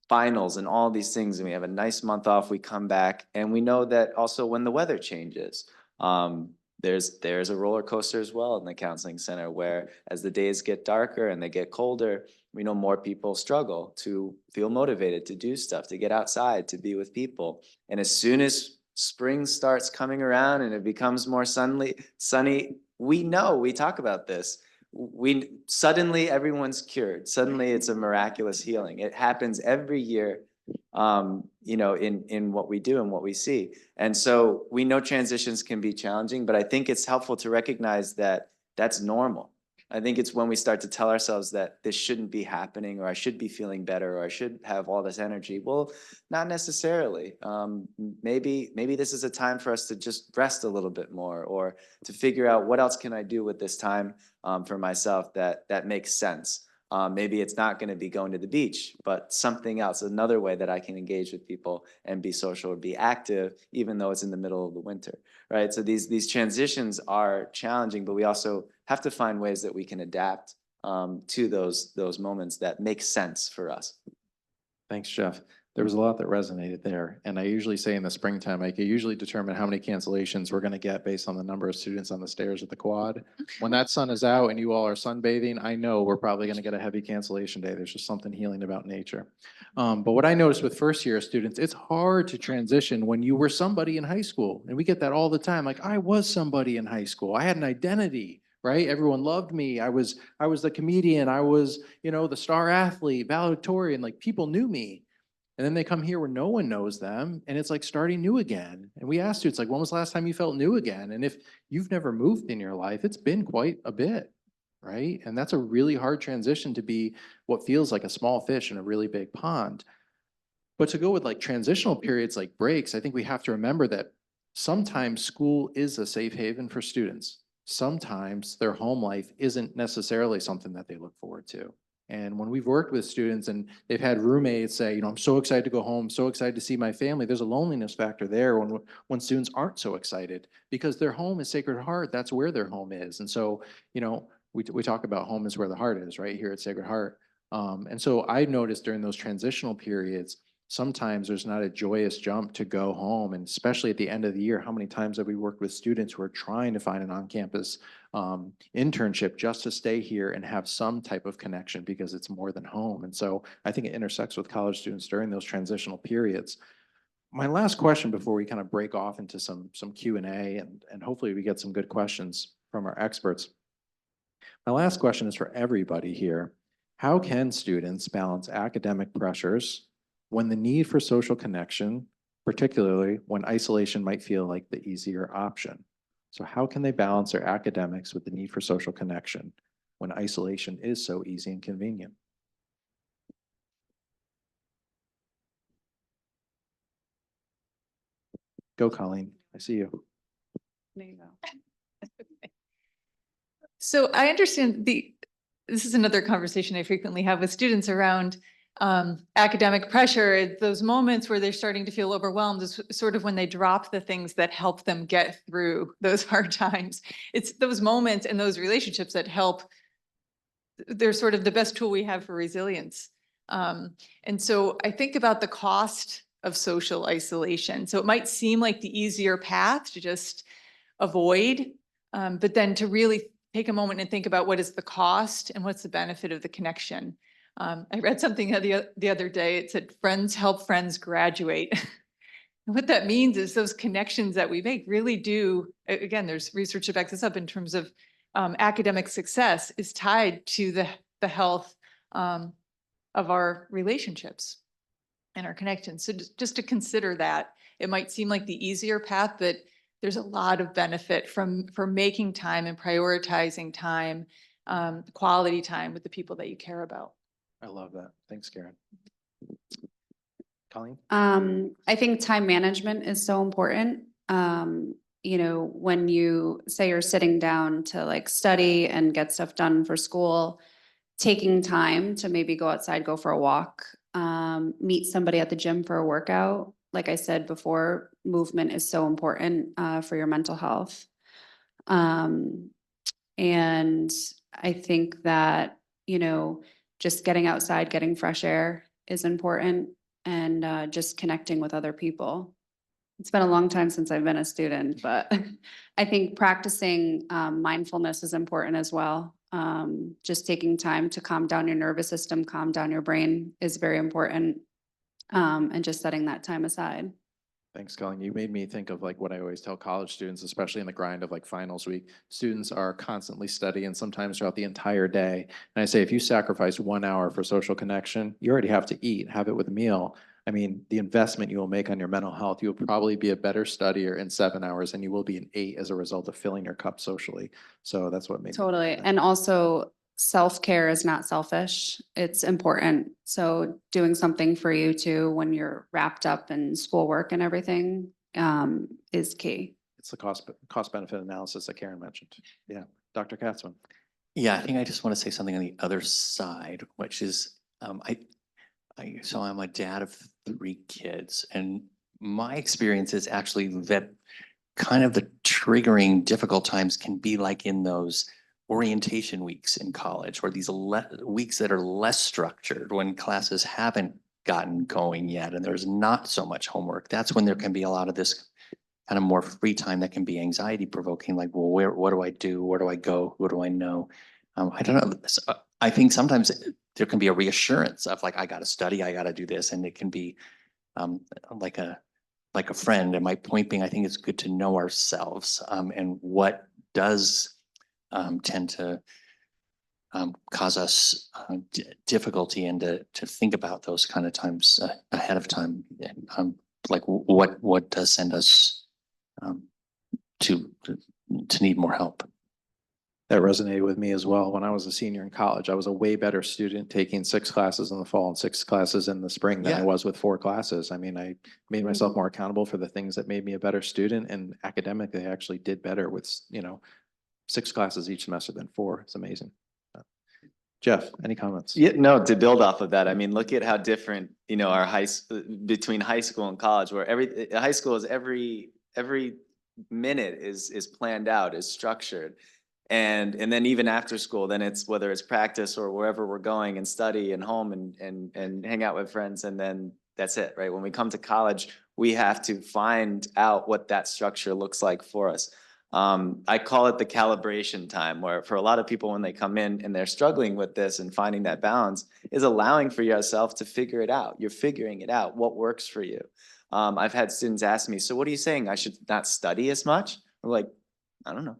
finals and all these things, and we have a nice month off. We come back, and we know that also when the weather changes, there's a roller coaster as well in the counseling center, where as the days get darker and they get colder, we know more people struggle to feel motivated to do stuff, to get outside, to be with people. And as soon as spring starts coming around and it becomes more sunny, we know, we talk about this. Suddenly everyone's cured. Suddenly it's a miraculous healing. It happens every year, in what we do and what we see. And so we know transitions can be challenging, but I think it's helpful to recognize that that's normal. I think it's when we start to tell ourselves that this shouldn't be happening, or I should be feeling better, or I should have all this energy. Well, not necessarily. Maybe this is a time for us to just rest a little bit more, or to figure out what else can I do with this time for myself that makes sense. Maybe it's not going to be going to the beach, but something else, another way that I can engage with people and be social or be active, even though it's in the middle of the winter, right? So these transitions are challenging, but we also have to find ways that we can adapt to those moments that make sense for us. Thanks, Jeff. There was a lot that resonated there. And I usually say in the springtime, I can usually determine how many cancellations we're going to get based on the number of students on the stairs at the quad. When that sun is out and you all are sunbathing, I know we're probably going to get a heavy cancellation day. There's just something healing about nature. But what I noticed with first year students, it's hard to transition when you were somebody in high school. And we get that all the time. Like, I was somebody in high school. I had an identity. Right? Everyone loved me. I was the comedian. I was, the star athlete, valedictorian. Like, people knew me. And then they come here where no one knows them, and it's like starting new again. And we asked you, it's like, when was the last time you felt new again? And if you've never moved in your life, it's been quite a bit, right? And that's a really hard transition to be what feels like a small fish in a really big pond. But to go with like transitional periods like breaks, I think we have to remember that sometimes school is a safe haven for students. Sometimes their home life isn't necessarily something that they look forward to. And when we've worked with students and they've had roommates say, I'm so excited to go home, so excited to see my family, there's a loneliness factor there when students aren't so excited, because their home is Sacred Heart. That's where their home is. And so, we talk about home is where the heart is, right here at Sacred Heart. And so I noticed during those transitional periods, sometimes there's not a joyous jump to go home. And especially at the end of the year, how many times have we worked with students who are trying to find an on-campus internship just to stay here and have some type of connection, because it's more than home. And so I think it intersects with college students during those transitional periods. My last question before we kind of break off into some Q&A and hopefully we get some good questions from our experts. My last question is for everybody here. How can students balance academic pressures when the need for social connection, particularly when isolation might feel like the easier option? So how can they balance their academics with the need for social connection when isolation is so easy and convenient? Go, Colleen. I see you. There you go. So I understand this is another conversation I frequently have with students around academic pressure. Those moments where they're starting to feel overwhelmed is sort of when they drop the things that help them get through those hard times. It's those moments and those relationships that help. They're sort of the best tool we have for resilience. And so I think about the cost of social isolation. So it might seem like the easier path to just avoid, but then to really take a moment and think about what is the cost and what's the benefit of the connection. I read something the other day. It said, friends help friends graduate. And what that means is those connections that we make really do, again, there's research that backs this up in terms of academic success is tied to the health of our relationships and our connections. So just to consider that, it might seem like the easier path, but there's a lot of benefit from making time and prioritizing time, quality time with the people that you care about. I love that. Thanks, Karen. Colleen? I think time management is so important. When you say you're sitting down to like study and get stuff done for school, taking time to maybe go outside, go for a walk, meet somebody at the gym for a workout. Like I said before, movement is so important for your mental health. And I think that, just getting outside, getting fresh air is important, and just connecting with other people. It's been a long time since I've been a student, but I think practicing mindfulness is important as well. Just taking time to calm down your nervous system, calm down your brain is very important. And just setting that time aside. Thanks, Colleen. You made me think of like what I always tell college students, especially in the grind of like finals week. Students are constantly studying sometimes throughout the entire day. And I say, if you sacrifice 1 hour for social connection, you already have to eat, have it with a meal. I mean, the investment you will make on your mental health, you'll probably be a better studier in 7 hours than you will be in 8 as a result of filling your cup socially. So that's what made me Totally. think that. And also self-care is not selfish. It's important. So doing something for you too, when you're wrapped up in schoolwork and everything, is key. It's the cost benefit analysis that Karen mentioned. Yeah. Dr. Katzman. Yeah, I think I just want to say something on the other side, which is so I'm a dad of 3 kids, and my experience is actually that kind of the triggering difficult times can be like in those orientation weeks in college, or these weeks that are less structured when classes haven't gotten going yet and there's not so much homework. That's when there can be a lot of this kind of more free time that can be anxiety provoking, like, well, what do I do? Where do I go? Who do I know? I don't know. I think sometimes there can be a reassurance of like, I got to study, I got to do this. And it can be like a friend. And my point being, I think it's good to know ourselves and what does tend to cause us difficulty, and to think about those kind of times ahead of time. And, like what does send us to need more help. That resonated with me as well. When I was a senior in college, I was a way better student taking 6 classes in the fall and 6 classes in the spring than I Yeah. was with 4 classes. I mean, I made myself more accountable for the things that made me a better student, and academically, I actually did better with, 6 classes each semester than 4. It's amazing. Jeff, any comments? Yeah, no, to build off of that, I mean, look at how different, our between high school and college, where high school is every minute is planned out, is structured. And then even after school, then it's whether it's practice or wherever we're going and study and home and hang out with friends, and then that's it, right? When we come to college, we have to find out what that structure looks like for us. I call it the calibration time, where for a lot of people, when they come in and they're struggling with this and finding that balance, is allowing for yourself to figure it out. You're figuring it out, what works for you. I've had students ask me, so what are you saying? I should not study as much? I'm like, I don't know.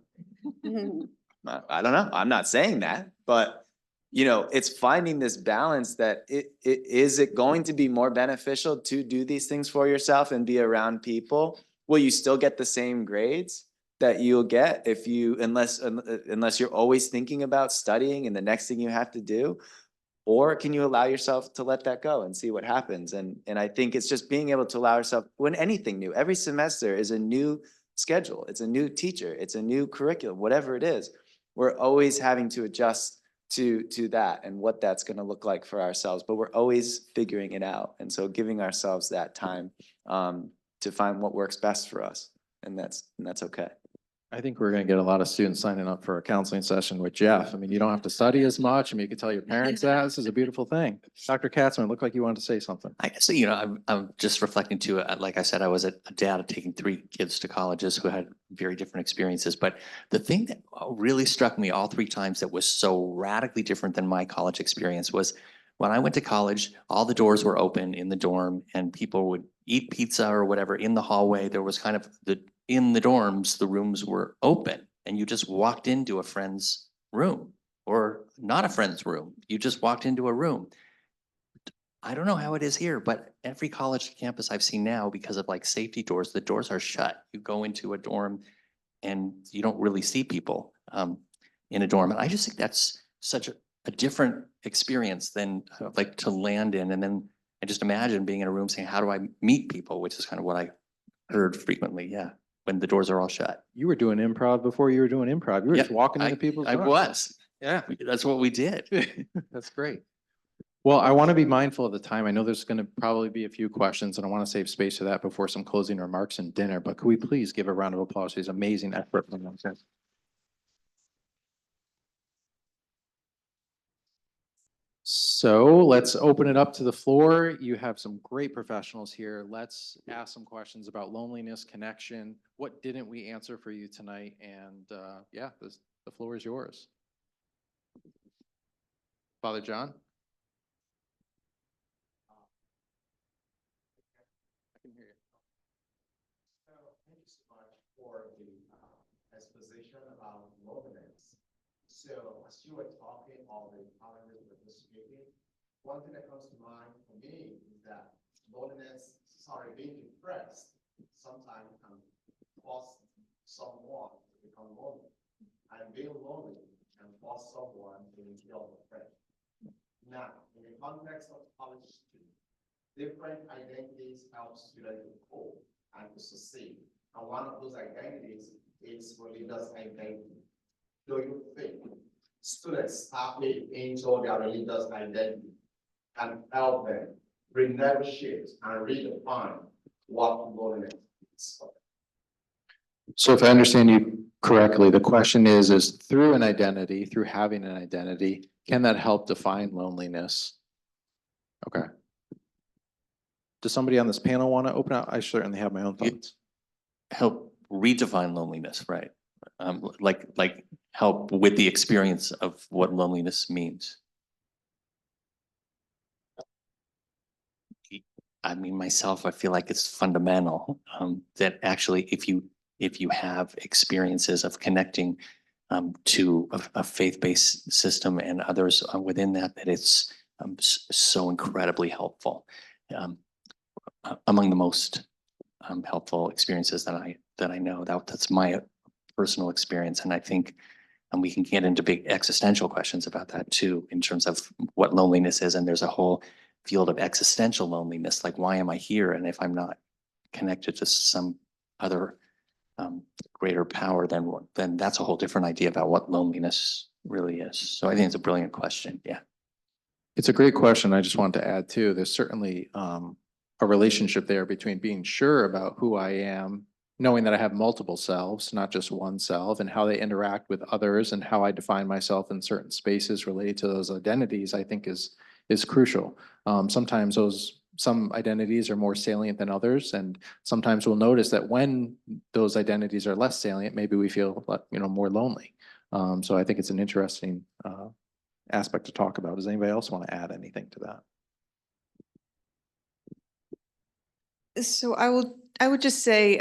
I don't know. I'm not saying that, but it's finding this balance that is it going to be more beneficial to do these things for yourself and be around people? Will you still get the same grades that you'll get unless you're always thinking about studying and the next thing you have to do? Or can you allow yourself to let that go and see what happens? And I think it's just being able to allow yourself, when anything new, every semester is a new schedule. It's a new teacher. It's a new curriculum, whatever it is. We're always having to adjust to that and what that's going to look like for ourselves, but we're always figuring it out. And so giving ourselves that time to find what works best for us. And that's okay. I think we're going to get a lot of students signing up for a counseling session with Jeff. I mean, you don't have to study as much. I mean, you can tell your parents that. This is a beautiful thing. Dr. Katzman, looked like you wanted to say something. I guess, I'm just reflecting too, like I said, I was a dad taking 3 kids to colleges who had very different experiences. But the thing that really struck me all 3 times that was so radically different than my college experience was when I went to college, all the doors were open in the dorm and people would eat pizza or whatever in the hallway. There was kind of in the dorms, the rooms were open and you just walked into a friend's room or not a friend's room. You just walked into a room. I don't know how it is here, but every college campus I've seen now, because of like safety doors, the doors are shut. You go into a dorm and you don't really see people in a dorm. And I just think that's such a different experience than like to land in. And then I just imagine being in a room saying, how do I meet people? Which is kind of what I heard frequently. Yeah. When the doors are all shut. You were doing improv before you were doing improv. You were just walking into people's I doors. was. Yeah, That's what we did. that's great. Well, I want to be mindful of the time. I know there's going to probably be a few questions and I want to save space for that before some closing remarks and dinner, but could we please give a round of applause for his amazing effort? So let's open it up to the floor. You have some great professionals here. Let's ask some questions about loneliness, connection. What didn't we answer for you tonight? And yeah, the floor is yours. Father John? I can hear you. So thank you so much for the exposition about loneliness. So as you were talking, all the panelists were speaking, one thing that comes to mind for me is that being depressed sometimes can cause someone to become lonely. And being lonely can cause someone to feel depressed. Now, in the context of college students, different identities help students to cope and to succeed. And one of those identities is religious identity. Do you think students tapping into their religious identity can help them renegotiate and redefine what loneliness is? So if I understand you correctly, the question is through an identity, through having an identity, can that help define loneliness? Okay. Does somebody on this panel want to open up? I certainly have my own thoughts. Help redefine loneliness, right? Like help with the experience of what loneliness means. I mean, myself, I feel like it's fundamental that actually, if you have experiences of connecting to a faith-based system and others within that it's so incredibly helpful. Among the most helpful experiences that I know, that's my personal experience, and I think we can get into big existential questions about that too, in terms of what loneliness is. And there's a whole field of existential loneliness, like why am I here? And if I'm not connected to some other greater power, then that's a whole different idea about what loneliness really is. So I think it's a brilliant question. Yeah. It's a great question. I just wanted to add too, there's certainly a relationship there between being sure about who I am, knowing that I have multiple selves, not just one self, and how they interact with others and how I define myself in certain spaces related to those identities, I think is crucial. Sometimes some identities are more salient than others, and sometimes we'll notice that when those identities are less salient, maybe we feel more lonely. So I think it's an interesting aspect to talk about. Does anybody else want to add anything to that? So I would just say,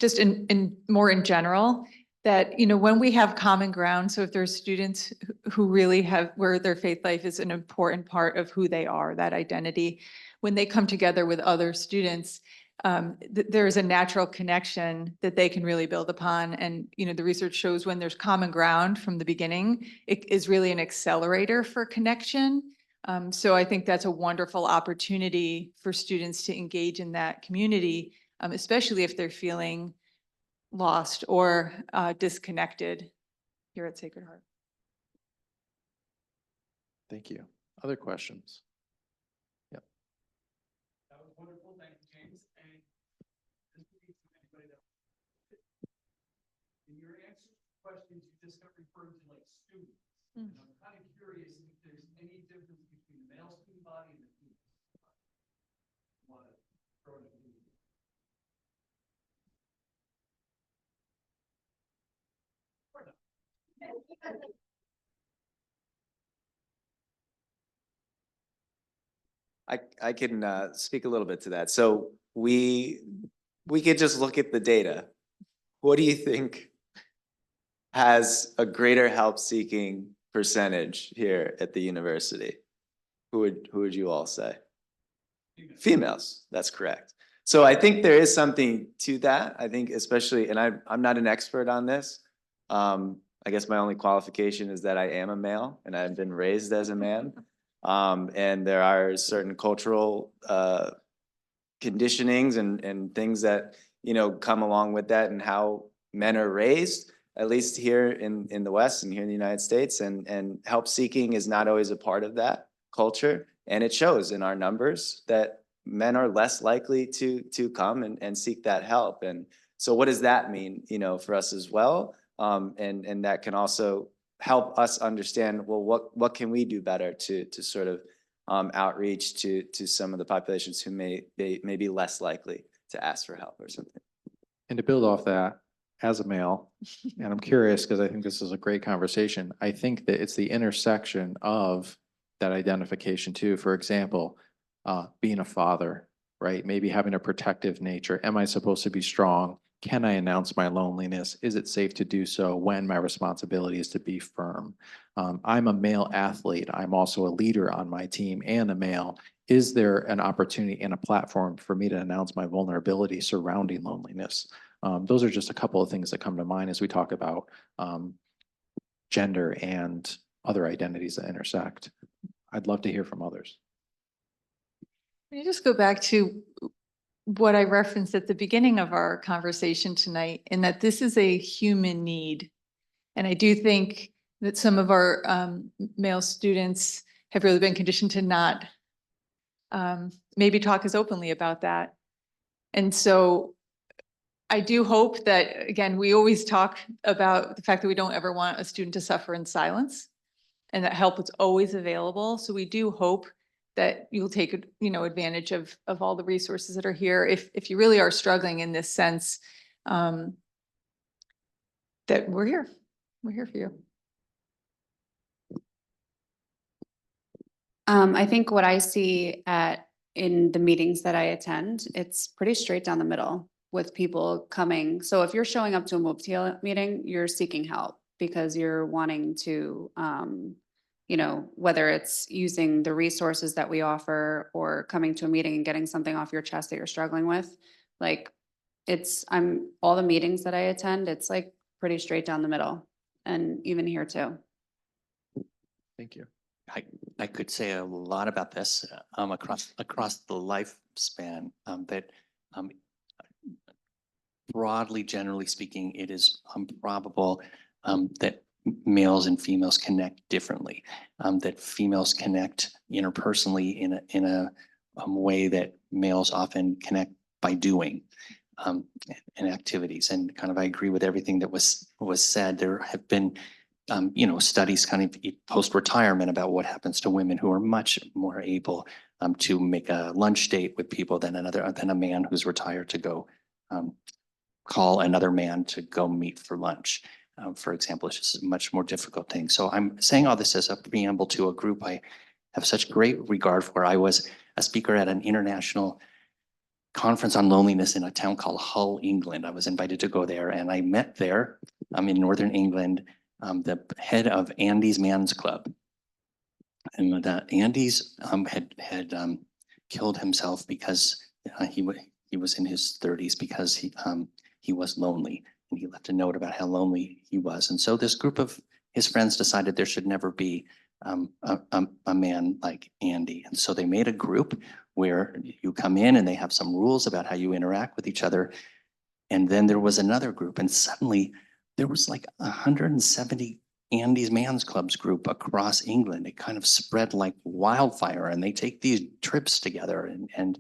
just in more in general, that, when we have common ground, so if there's students who really have, where their faith life is an important part of who they are, that identity, when they come together with other students, there's a natural connection that they can really build upon. And, the research shows when there's common ground from the beginning, it is really an accelerator for connection. So I think that's a wonderful opportunity for students to engage in that community, especially if they're feeling lost or disconnected here at Sacred Heart. Thank you. Other questions? That was wonderful. Thank you, James. And this would be to anybody that. In your answer to questions, you just got referred to like students. And I'm kind of curious if there's any difference between the male student body and the female. student body. Want to throw it at you? Or not? I can speak a little bit to that. So we could just look at the data. What do you think has a greater help seeking percentage here at the university? Who would you all say? Females, that's correct. So I think there is something to that. I think especially, and I'm not an expert on this. I guess my only qualification is that I am a male and I've been raised as a man. And there are certain cultural conditionings and things that, you know, come along with that and how men are raised, at least here in the West and here in the United States. And help seeking is not always a part of that culture. And it shows in our numbers that men are less likely to come and seek that help. And so what does that mean, you know, for us as well? And that can also help us understand, well, what can we do better to sort of outreach to some of the populations who may be less likely to ask for help or something. And to build off that, as a male, and I'm curious because I think this is a great conversation. I think that it's the intersection of that identification too. For example, being a father, right? Maybe having a protective nature. Am I supposed to be strong? Can I announce my loneliness? Is it safe to do so when my responsibility is to be firm? I'm a male athlete. I'm also a leader on my team and a male. Is there an opportunity and a platform for me to announce my vulnerability surrounding loneliness? Those are just a couple of things that come to mind as we talk about gender and other identities that intersect. I'd love to hear from others. Can you just go back to what I referenced at the beginning of our conversation tonight, in that this is a human need. And I do think that some of our male students have really been conditioned to not maybe talk as openly about that. And so I do hope that, again, we always talk about the fact that we don't ever want a student to suffer in silence, and that help is always available. So we do hope that you'll take, advantage of all the resources that are here. If you really are struggling in this sense, that we're here for you. I think what I see in the meetings that I attend, it's pretty straight down the middle with people coming. So if you're showing up to a Move to Heal meeting, you're seeking help because you're wanting to, whether it's using the resources that we offer or coming to a meeting and getting something off your chest that you're struggling with. Like all the meetings that I attend, it's like pretty straight down the middle, and even here too. Thank you. I could say a lot about this across the lifespan, that broadly, generally speaking, it is probable that males and females connect differently, that females connect interpersonally in a way that males often connect by doing and activities. And kind of I agree with everything that was said. There have been studies kind of post-retirement about what happens to women who are much more able to make a lunch date with people than a man who's retired to go call another man to go meet for lunch. For example, it's just a much more difficult thing. So I'm saying all this as a preamble to a group I have such great regard for. I was a speaker at an international conference on loneliness in a town called Hull, England. I was invited to go there, and I met there in Northern England the head of Andy's Man's Club. And that Andy's had killed himself because he was in his 30s because he was lonely, and he left a note about how lonely he was. And so this group of his friends decided there should never be a man like Andy. And so they made a group where you come in and they have some rules about how you interact with each other. And then there was another group, and suddenly there was like 170 Andy's Man's Clubs group across England. It kind of spread like wildfire, and they take these trips together and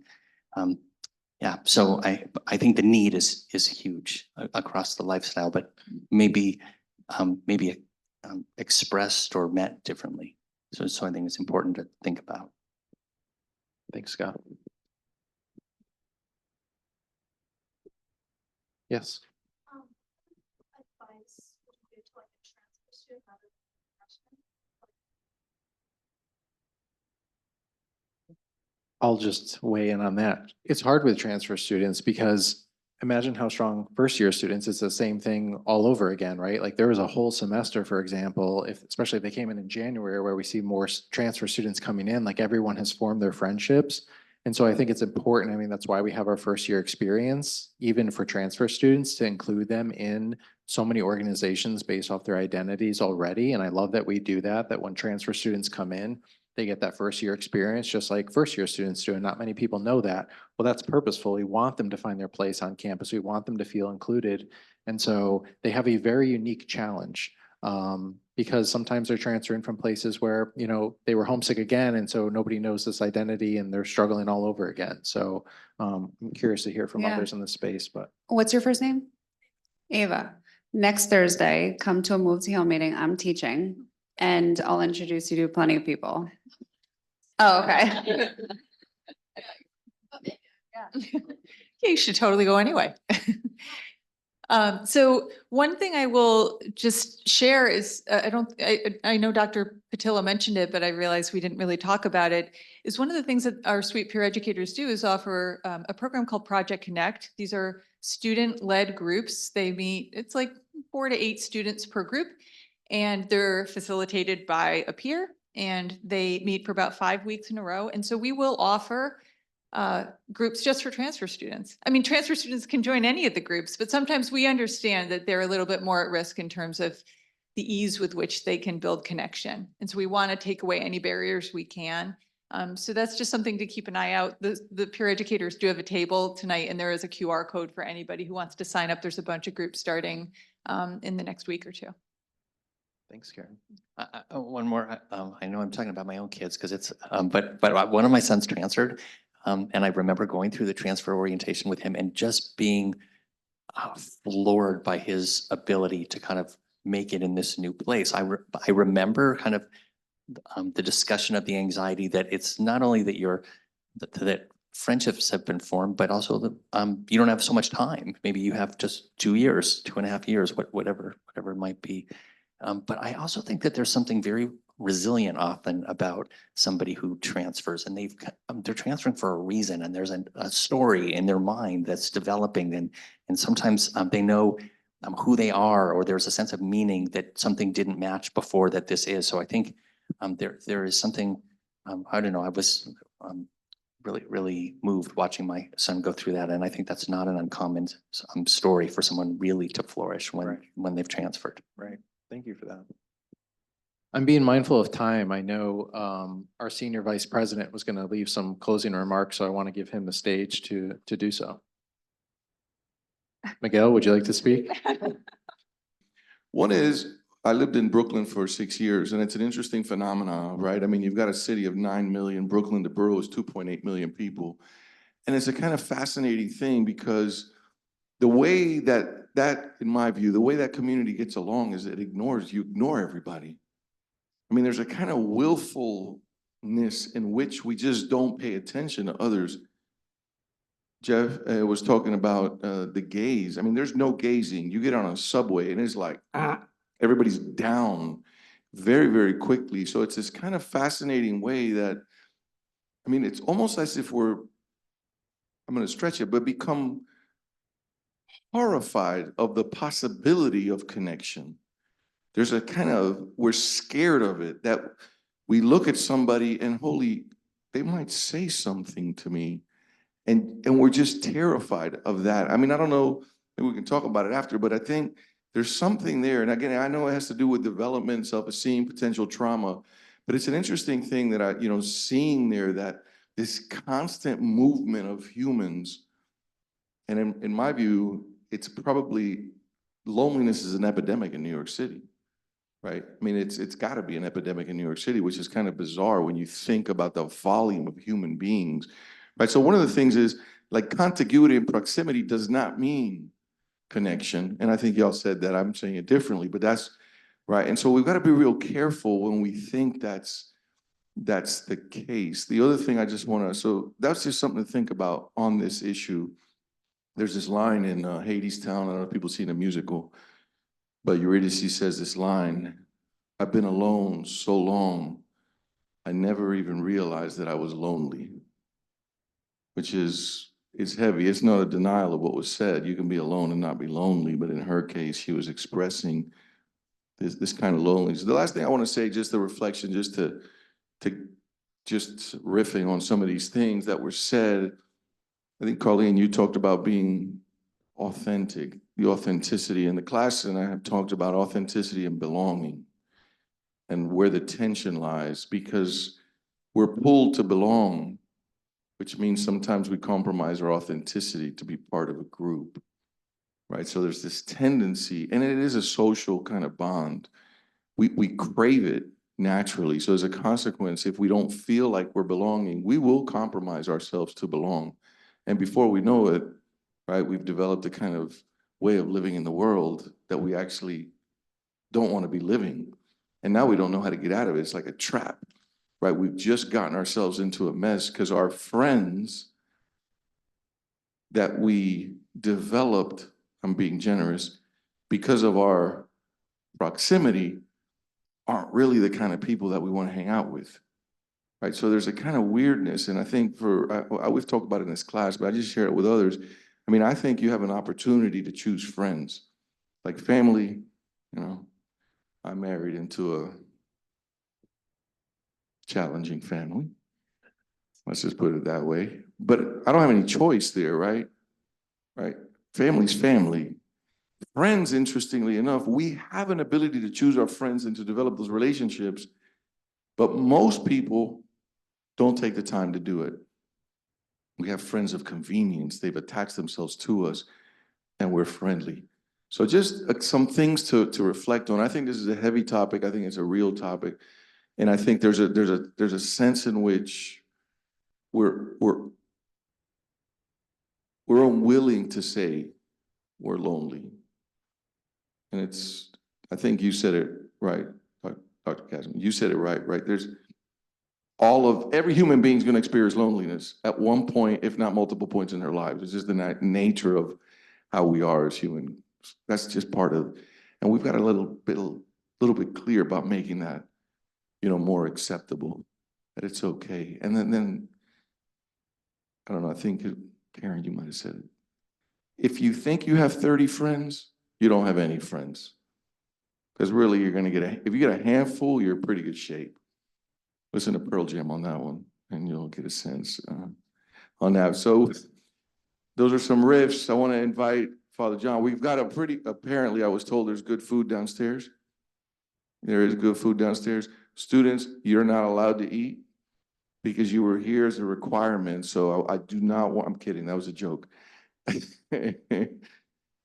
yeah, so I think the need is huge across the lifestyle, but maybe expressed or met differently. So I think it's important to think about. Thanks, Scott. Yes. Advice would you give to like a transfer student rather than a freshman? I'll just weigh in on that. It's hard with transfer students because imagine how strong first year students, it's the same thing all over again, right? Like there was a whole semester, for example, especially if they came in January where we see more transfer students coming in, like everyone has formed their friendships. And so I think it's important. I mean, that's why we have our first year experience, even for transfer students, to include them in so many organizations based off their identities already. And I love that we do that when transfer students come in, they get that first year experience, just like first year students do. And not many people know that. Well, that's purposeful. We want them to find their place on campus. We want them to feel included. And so they have a very unique challenge because sometimes they're transferring from places where, you know, they were homesick again. And so nobody knows this identity and they're struggling all over again. So I'm curious to hear from Yeah. others in the space, but. What's your first name? Ava. Next Thursday, come to a Move to Heal meeting. I'm teaching and I'll introduce you to plenty of people. Oh, okay. Yeah, you should totally go anyway. So one thing I will just share is, I know Dr. Patilla mentioned it, but I realized we didn't really talk about it, is one of the things that our sweet peer educators do is offer a program called Project Connect. These are student-led groups. They meet, it's like 4 to 8 students per group, and they're facilitated by a peer, and they meet for about 5 weeks in a row. And so we will offer groups just for transfer students. I mean, transfer students can join any of the groups, but sometimes we understand that they're a little bit more at risk in terms of the ease with which they can build connection. And so we want to take away any barriers we can. So that's just something to keep an eye out. The peer educators do have a table tonight, and there is a QR code for anybody who wants to sign up. There's a bunch of groups starting in the next week or two. Thanks, Karen. One more, I know I'm talking about my own kids because it's, but one of my sons transferred. And I remember going through the transfer orientation with him and just being floored by his ability to kind of make it in this new place. I remember kind of the discussion of the anxiety that it's not only that that friendships have been formed, but also that you don't have so much time. Maybe you have just 2 years, 2.5 years, whatever it might be. But I also think that there's something very resilient often about somebody who transfers, and they're transferring for a reason, and there's a story in their mind that's developing, and sometimes they know who they are, or there's a sense of meaning that something didn't match before that this is. So I think there is something, I don't know, I was really moved watching my son go through that, and I think that's not an uncommon story for someone really to flourish when they've transferred. Right. Thank you for that. I'm being mindful of time. I know our senior vice president was going to leave some closing remarks, so I want to give him the stage to do so. Miguel, would you like to speak? One is, I lived in Brooklyn for 6 years, and it's an interesting phenomenon, right? I mean, you've got a city of 9 million. Brooklyn, the borough, is 2.8 million people. And it's a kind of fascinating thing because the way that, in my view, the way that community gets along is you ignore everybody. I mean, there's a kind of willfulness in which we just don't pay attention to others. Jeff was talking about the gaze. I mean, there's no gazing. You get on a subway and it's like, everybody's down very, very quickly. So it's this kind of fascinating way that, I mean, it's almost as if I'm going to stretch it, but become horrified of the possibility of connection. There's a kind of, we're scared of it, that we look at somebody and they might say something to me. And we're just terrified of that. I mean, I don't know, maybe we can talk about it after, but I think there's something there. And again, I know it has to do with development, self-esteem, potential trauma, but it's an interesting thing that seeing there, that this constant movement of humans. And in my view, it's probably, loneliness is an epidemic in New York City. right? I mean, it's got to be an epidemic in New York City, which is kind of bizarre when you think about the volume of human beings, right? So one of the things is like contiguity and proximity does not mean connection. And I think y'all said that. I'm saying it differently, but that's right. And so we've got to be real careful when we think that's the case. The other thing I just want to, so that's just something to think about on this issue. There's this line in Hadestown. I don't know if people seen the musical, but Eurydice says this line, "I've been alone so long, I never even realized that I was lonely," which is heavy. It's not a denial of what was said. You can be alone and not be lonely, but in her case, she was expressing this kind of loneliness. The last thing I want to say, just the reflection, just to just riffing on some of these things that were said. I think, Colleen, you talked about being authentic, the authenticity in the class, and I have talked about authenticity and belonging and where the tension lies, because we're pulled to belong, which means sometimes we compromise our authenticity to be part of a group, right? So there's this tendency, and it is a social kind of bond. We crave it naturally. So as a consequence, if we don't feel like we're belonging, we will compromise ourselves to belong. And before we know it, right, we've developed a kind of way of living in the world that we actually don't want to be living. And now we don't know how to get out of it. It's like a trap, right? We've just gotten ourselves into a mess because our friends that we developed, I'm being generous, because of our proximity, aren't really the kind of people that we want to hang out with, right? So there's a kind of weirdness, and I think we've talked about it in this class, but I just share it with others. I mean, I think you have an opportunity to choose friends, like family. You know, I married into a challenging family. Let's just put it that way. But I don't have any choice there, right? Right? Family's family. Friends, interestingly enough, we have an ability to choose our friends and to develop those relationships, but most people don't take the time to do it. We have friends of convenience. They've attached themselves to us, and we're friendly. So just some things to reflect on. I think this is a heavy topic. I think it's a real topic, and I think there's a sense in which we're unwilling to say we're lonely. And it's, I think you said it right, Dr. Kasman. You said it right? There's every human being is going to experience loneliness at one point, if not multiple points in their lives. It's just the nature of how we are as humans. That's just part of, and we've got a little bit clear about making that, more acceptable, that it's okay. And then I don't know, I think, Karen, you might have said it. If you think you have 30 friends, you don't have any friends. Because really, you're going to if you get a handful, you're in pretty good shape. Listen to Pearl Jam on that one, and you'll get a sense on that. So those are some riffs. I want to invite Father John. We've got apparently I was told there's good food downstairs. There is good food downstairs. Students, you're not allowed to eat because you were here as a requirement. So I do not want, I'm kidding, that was a joke.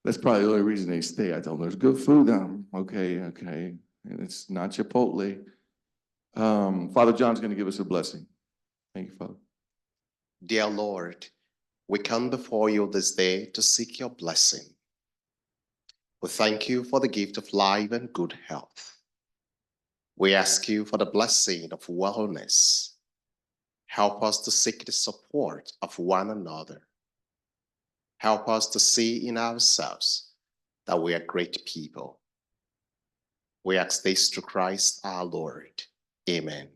That's probably the only reason they stay. I tell them there's good food down. Okay. And it's not Chipotle. Father John's going to give us a blessing. Thank you, Father. Dear Lord, we come before you this day to seek your blessing. We thank you for the gift of life and good health. We ask you for the blessing of wellness. Help us to seek the support of one another. Help us to see in ourselves that we are great people. We ask this through Christ our Lord. Amen.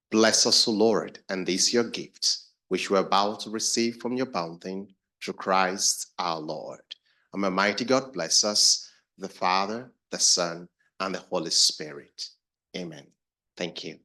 Bless us, O Lord, and these your gifts, which we are about to receive from your bounty through Christ our Lord. And may mighty God bless us, the Father, the Son, and the Holy Spirit. Amen. Thank you.